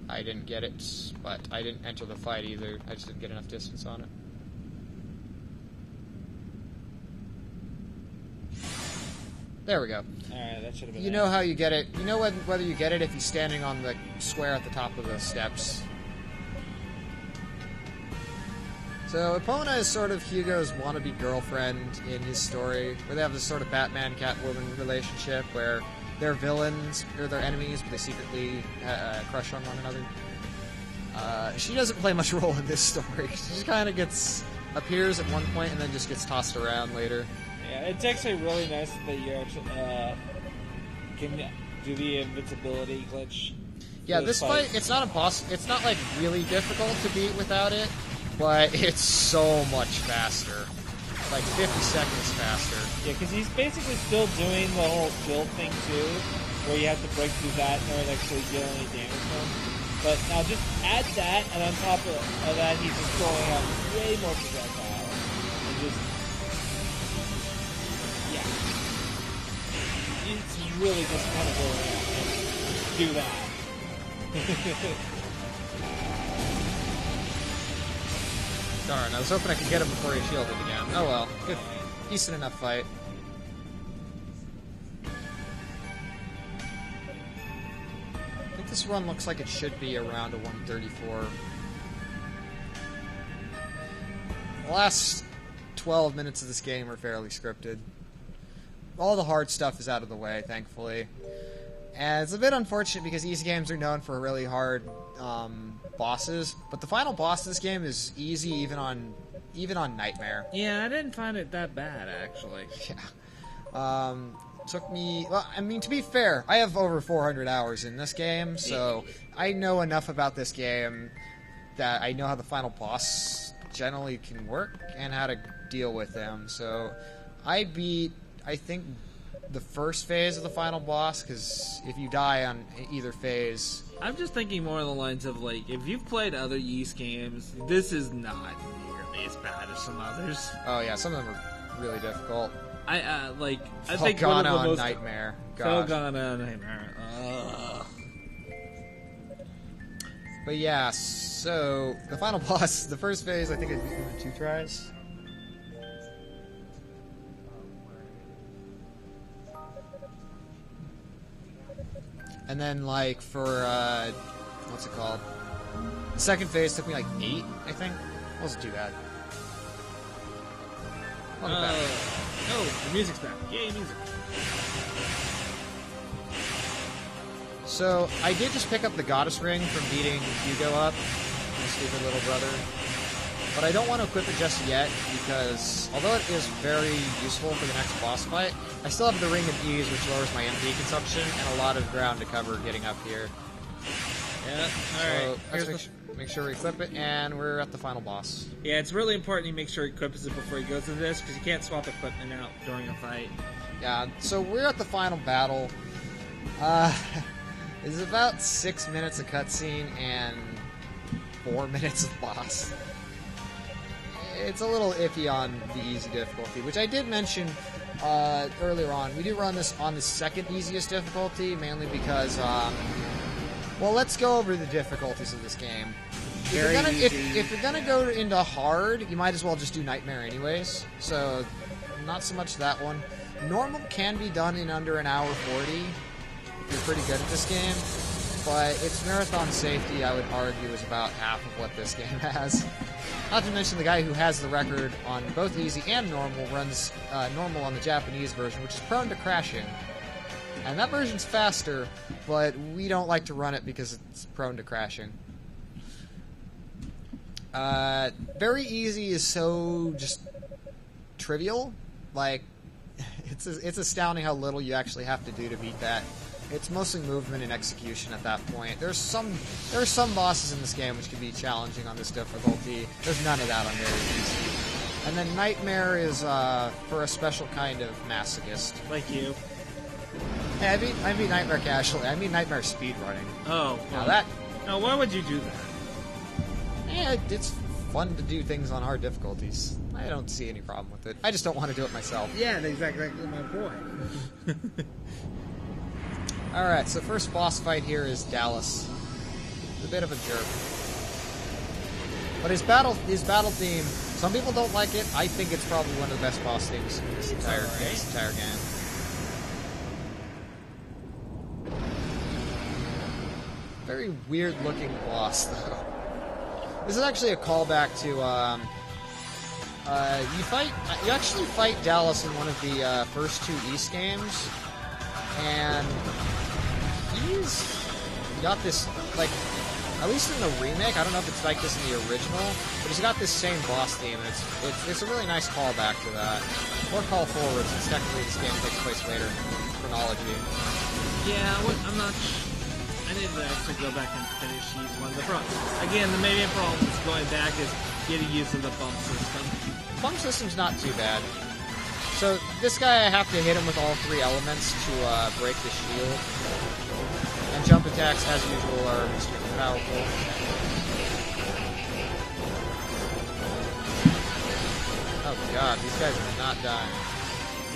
I didn't get it, but I didn't enter the fight either. I just didn't get enough distance on it. There we go. Alright, that should have been You know how you get it. You know whether you get it if you're standing on the square at the top of the steps. So, Epona is sort of Hugo's wannabe girlfriend in his story, where they have this sort of Batman-Catwoman relationship, where they're villains, or they're enemies, but they secretly crush on one another. She doesn't play much role in this story. She just kind of appears at one point and then just gets tossed around later. Yeah, it's actually really nice that you actually can do the invincibility glitch. Yeah, this fight, it's not impossible. It's not, like, really difficult to beat without it. But it's so much faster. Like 50 seconds faster. Yeah, because he's basically still doing the whole shield thing too, where you have to break through that in order to actually deal any damage to him. But now just add that, and on top of that, he's just throwing out way more projectile. And just... yeah. It's really just kind of going out and do that. Darn, I was hoping I could get him before he shielded again. Oh well, good, decent enough fight. I think this run looks like it should be around a 134. The last 12 minutes of this game are fairly scripted. All the hard stuff is out of the way, thankfully. And it's a bit unfortunate because these games are known for really hard bosses, but the final boss of this game is easy even on Nightmare. Yeah, I didn't find it that bad, actually. Yeah. Took me... Well, I mean, to be fair, I have over 400 hours in this game, so I know enough about this game that I know how the final boss generally can work and how to deal with them. So I beat, I think, the first phase of the final boss, because if you die on either phase... I'm just thinking more along the lines of, like, if you've played other Ys games, this is not nearly as bad as some others. Oh yeah, some of them are really difficult. I think one of the most... Nightmare. Gosh. Felghana Nightmare. Ugh. But yeah, so the final boss, the first phase, I think I beat him in 2 tries. And then, like, for, what's it called? The second phase took me, like, 8, I think. It wasn't too bad. Welcome back. Oh, the music's back. Yay, music. So, I did just pick up the Goddess Ring from beating Hugo up, my stupid little brother. But I don't want to equip it just yet, because although it is very useful for the next boss fight, I still have the Ring of Ease, which lowers my MP consumption, and a lot of ground to cover getting up here. Yeah, So, alright. let's make sure we equip it, and we're at the final boss. Yeah, it's really important you make sure he equips it before he goes to this, because you can't swap equipment out during a fight. Yeah, so we're at the final battle. It's about 6 minutes of cutscene and 4 minutes of boss. It's a little iffy on the easy difficulty, which I did mention earlier on. We do run this on the second easiest difficulty, mainly because, well, let's go over the difficulties of this game. If you're gonna go into hard, you might as well just do Nightmare anyways. So, not so much that one. Normal can be done in under an hour 40. You're pretty good at this game, but its marathon safety, I would argue, is about half of what this game has. Not to mention the guy who has the record on both easy and normal runs normal on the Japanese version, which is prone to crashing. And that version's faster, but we don't like to run it because it's prone to crashing. Very easy is so just trivial. Like, it's astounding how little you actually have to do to beat that. It's mostly movement and execution at that point. There are some bosses in this game which can be challenging on this difficulty. There's none of that on very easy. And then Nightmare is for a special kind of masochist. Like you. Hey, I mean Nightmare casually. I mean Nightmare speedrunning. Oh. Now that... Now, why would you do that? Yeah, it's fun to do things on hard difficulties. I don't see any problem with it. I just don't want to do it myself. Yeah, that's exactly my point. Alright, so first boss fight here is Dallas. He's a bit of a jerk. But his battle theme, some people don't like it. I think it's probably one of the best boss themes in this entire game. Very weird looking boss, though. This is actually a callback to, you actually fight Dallas in one of the first two East games, and he's got this, like, at least in the remake, I don't know if it's like this in the original, but he's got this same boss theme, and it's a really nice callback to that. Or call forward, since technically this game takes place later in chronology. Yeah, I need to actually go back and finish each one. Again, the main problem is going back is getting used to the bump system. Bump system's not too bad. So this guy, I have to hit him with all three elements to break the shield. And jump attacks, as usual, are extremely powerful. Oh god, these guys are not dying.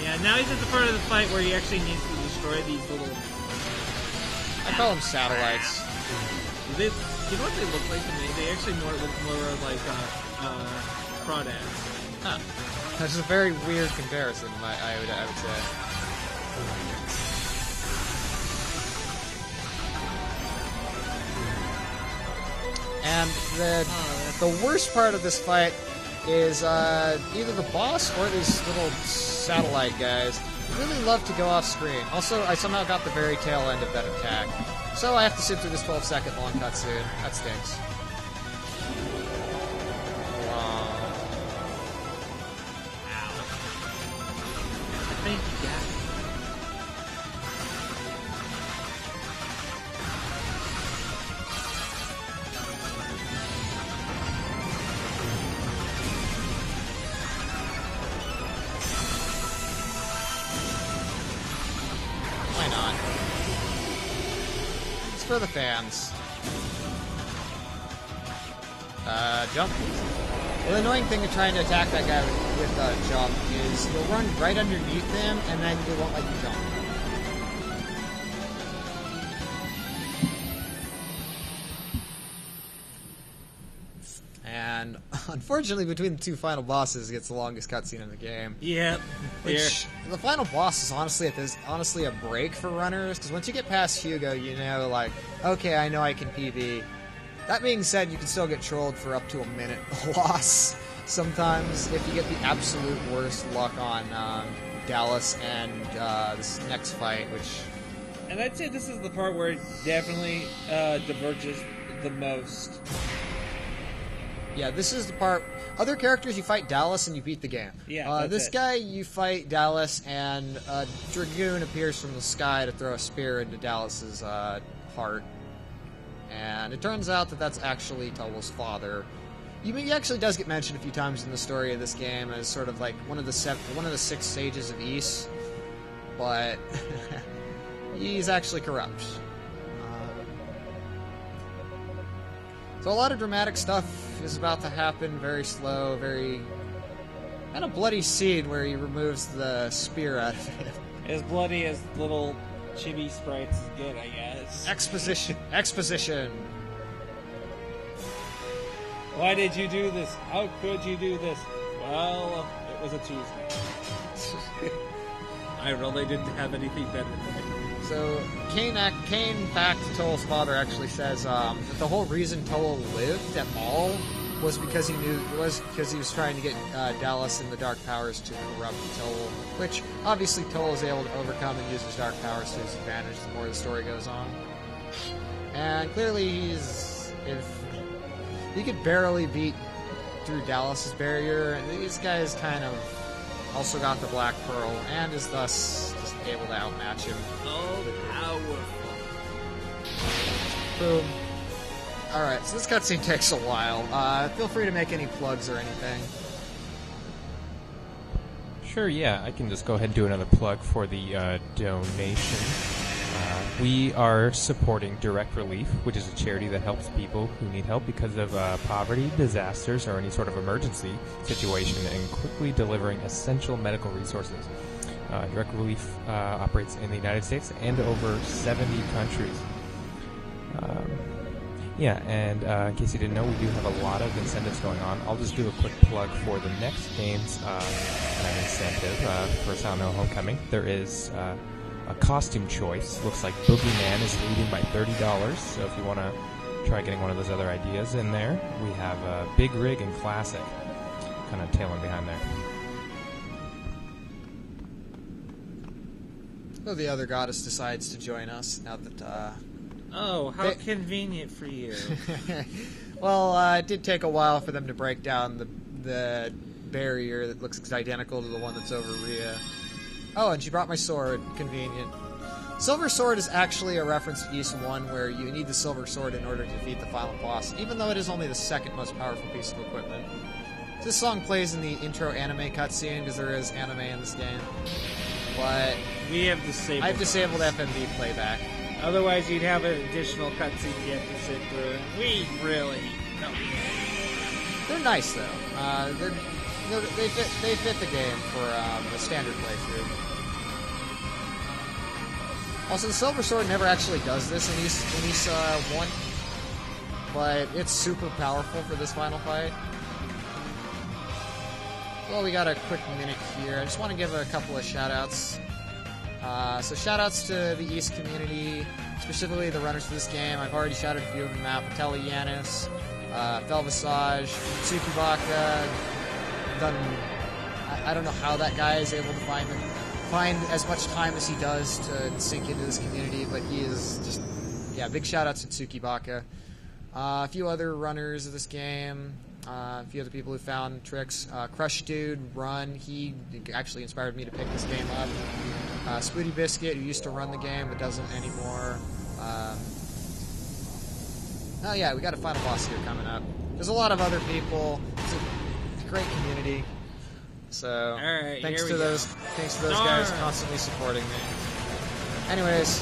Yeah, now he's at the part of the fight where he actually needs to destroy these little... I call them satellites. You know what they look like to me? They actually look more like crawdads. Huh. That's a very weird comparison, I would say. And the worst part of this fight is either the boss or these little satellite guys really love to go off screen. Also, I somehow got the very tail end of that attack. So I have to sit through this 12-second long cutscene. That stinks. I think you got it. Why not? It's for the fans. Jump. The annoying thing of trying to attack that guy with jump is you'll run right underneath him and then it won't let you jump. And unfortunately, between the two final bosses, it gets the longest cutscene in the game. Yep. Which the final boss is honestly a break for runners, because once you get past Hugo, you know, like, okay, I know I can PB. That being said, you can still get trolled for up to a minute loss sometimes if you get the absolute worst luck on Dallas and this next fight, which... And I'd say this is the part where it definitely diverges the most. Yeah, this is the part... Other characters, you fight Dallas and you beat the game. Yeah, this guy, you fight Dallas and a Dragoon appears from the sky to throw a spear into Dallas's heart. And it turns out that that's actually Toll's father. He actually does get mentioned a few times in the story of this game as sort of like one of the 6 sages of Ys, but he's actually corrupt. So a lot of dramatic stuff is about to happen, very slow, very kind of bloody scene where he removes the spear out of him. As bloody as little chibi sprites get, I guess. Exposition. Why did you do this? How could you do this? Well, it was a Tuesday. I really didn't have anything better to do. So, Cain back to Toll's father actually says that the whole reason Toll lived at all was because he was trying to get Dallas and the Dark Powers to corrupt Toll, which obviously Toll is able to overcome and use his Dark Powers to his advantage the more the story goes on. And clearly if he could barely beat through Dallas's barrier, and these guys kind of also got the Black Pearl and is thus just able to outmatch him. Oh, powerful. Boom. Alright, so this cutscene takes a while. Feel free to make any plugs or anything. Sure, yeah. I can just go ahead and do another plug for the donation. We are supporting Direct Relief, which is a charity that helps people who need help because of poverty, disasters, or any sort of emergency situation, and quickly delivering essential medical resources. Direct Relief operates in the United States and over 70 countries. In case you didn't know, we do have a lot of incentives going on. I'll just do a quick plug for the next game's incentive for Silent Hill Homecoming. There is a costume choice. Looks like Boogeyman is leading by $30, so if you want to try getting one of those other ideas in there, we have Big Rig and Classic kind of tailing behind there. So the other goddess decides to join us now that... Oh, how convenient for you. Well, it did take a while for them to break down the barrier that looks identical to the one that's over Rhea. Oh, and she brought my sword. Convenient. Silver Sword is actually a reference to Ys 1, where you need the Silver Sword in order to defeat the final boss, even though it is only the second most powerful piece of equipment. This song plays in the intro anime cutscene, because there is anime in this game. But I've disabled FMV playback. Otherwise, you'd have an additional cutscene you have to sit through. We really don't. They're nice though. They fit the game for the standard playthrough. Also, the Silver Sword never actually does this in Ys 1, but it's super powerful for this final fight. Well, we got a quick minute here. I just want to give a couple of shout-outs. So shout-outs to the Ys community, specifically the runners for this game. I've already shouted a few of them out. Patella Yanis, Felvisage, Tsukibaka. I don't know how that guy is able to find as much time as he does to sink into this community, but he is just... Yeah, big shout-outs to Tsukibaka. A few other runners of this game. A few other people who found tricks. Crush Dude, Run, he actually inspired me to pick this game up. Spooty Biscuit, who used to run the game but doesn't anymore. Oh yeah, we got a final boss here coming up. There's a lot of other people. It's a great community. So, right, thanks to those guys constantly supporting me. Anyways,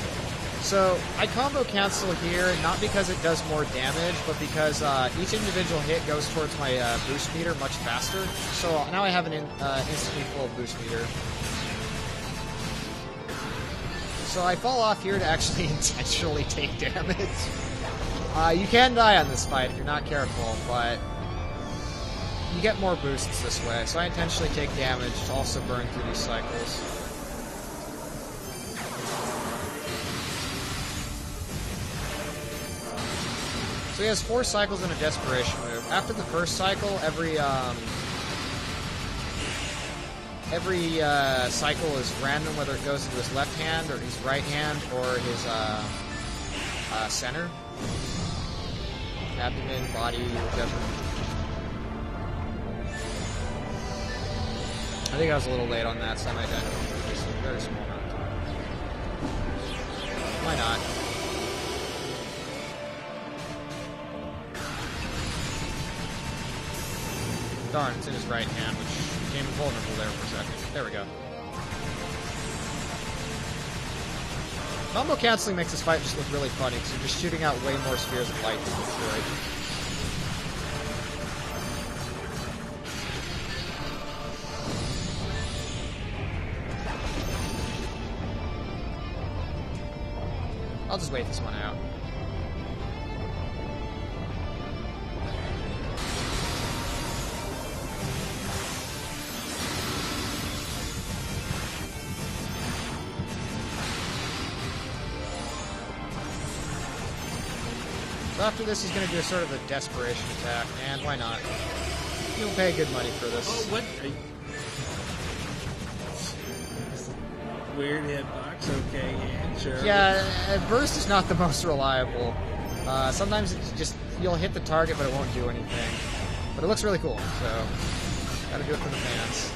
so I combo cancel here, not because it does more damage, but because each individual hit goes towards my boost meter much faster. So now I have an instantly full boost meter. So I fall off here to actually intentionally take damage. You can die on this fight if you're not careful, but you get more boosts this way, so I intentionally take damage to also burn through these cycles. So he has 4 cycles and a desperation move. After the first cycle, every cycle is random, whether it goes into his left hand or his right hand or his center. Abdomen, body, whichever. I think I was a little late on that semi-dynamic. Just a very small amount of time. Why not? Darn, it's in his right hand, which became vulnerable there for a second. There we go. Combo canceling makes this fight just look really funny, because you're just shooting out way more spheres of light than destroyed. I'll just wait this one out. So after this, he's going to do a sort of a desperation attack, and why not? He'll pay good money for this. Oh, what? Weird hitbox, okay, yeah, sure. Yeah, burst is not the most reliable. Sometimes it's just, you'll hit the target, but it won't do anything. But it looks really cool, so gotta do it for the fans.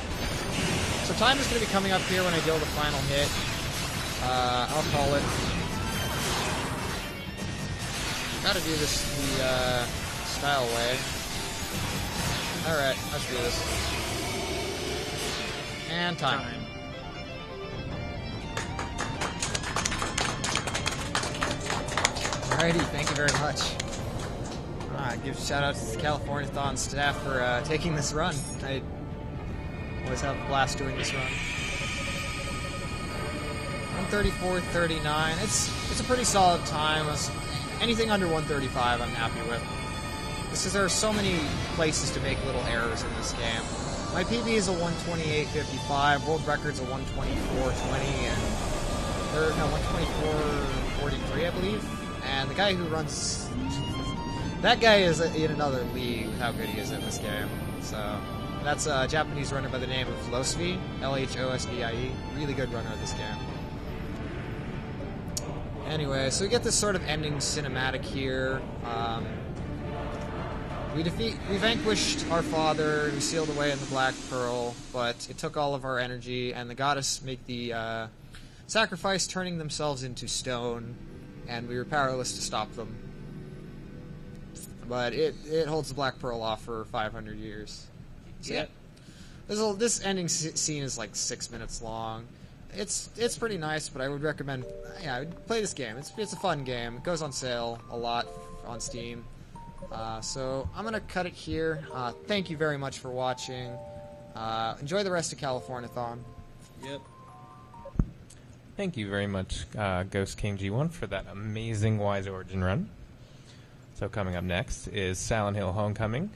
So time is going to be coming up here when I deal the final hit. I'll call it. Gotta do this the style way. Alright, let's do this. And time. Alrighty, thank you very much. Give shout out to the Californiathon staff for taking this run. I always have a blast doing this run. 134.39. It's a pretty solid time. Anything under 135 I'm happy with. There are so many places to make little errors in this game. My PB is a 128.55, world record's a 124.20, and 124.43 I believe. And the guy who runs... That guy is in another league with how good he is in this game. So, that's a Japanese runner by the name of Lhosvie, Lhosdie. Really good runner of this game. Anyway, so we get this sort of ending cinematic here. We vanquished our father, we sealed away in the Black Pearl, but it took all of our energy, and the goddess make the sacrifice, turning themselves into stone, and we were powerless to stop them. But it holds the Black Pearl off for 500 years. So Yep. Yeah, this ending scene is like 6 minutes long. It's pretty nice, but I would recommend, yeah, I would play this game. It's a fun game. It goes on sale a lot on Steam. So I'm gonna cut it here. Thank you very much for watching. Enjoy the rest of Californiathon. Yep. Thank you very much, Ghost King G1, for that amazing Wise Origin run. So coming up next is Silent Hill Homecoming.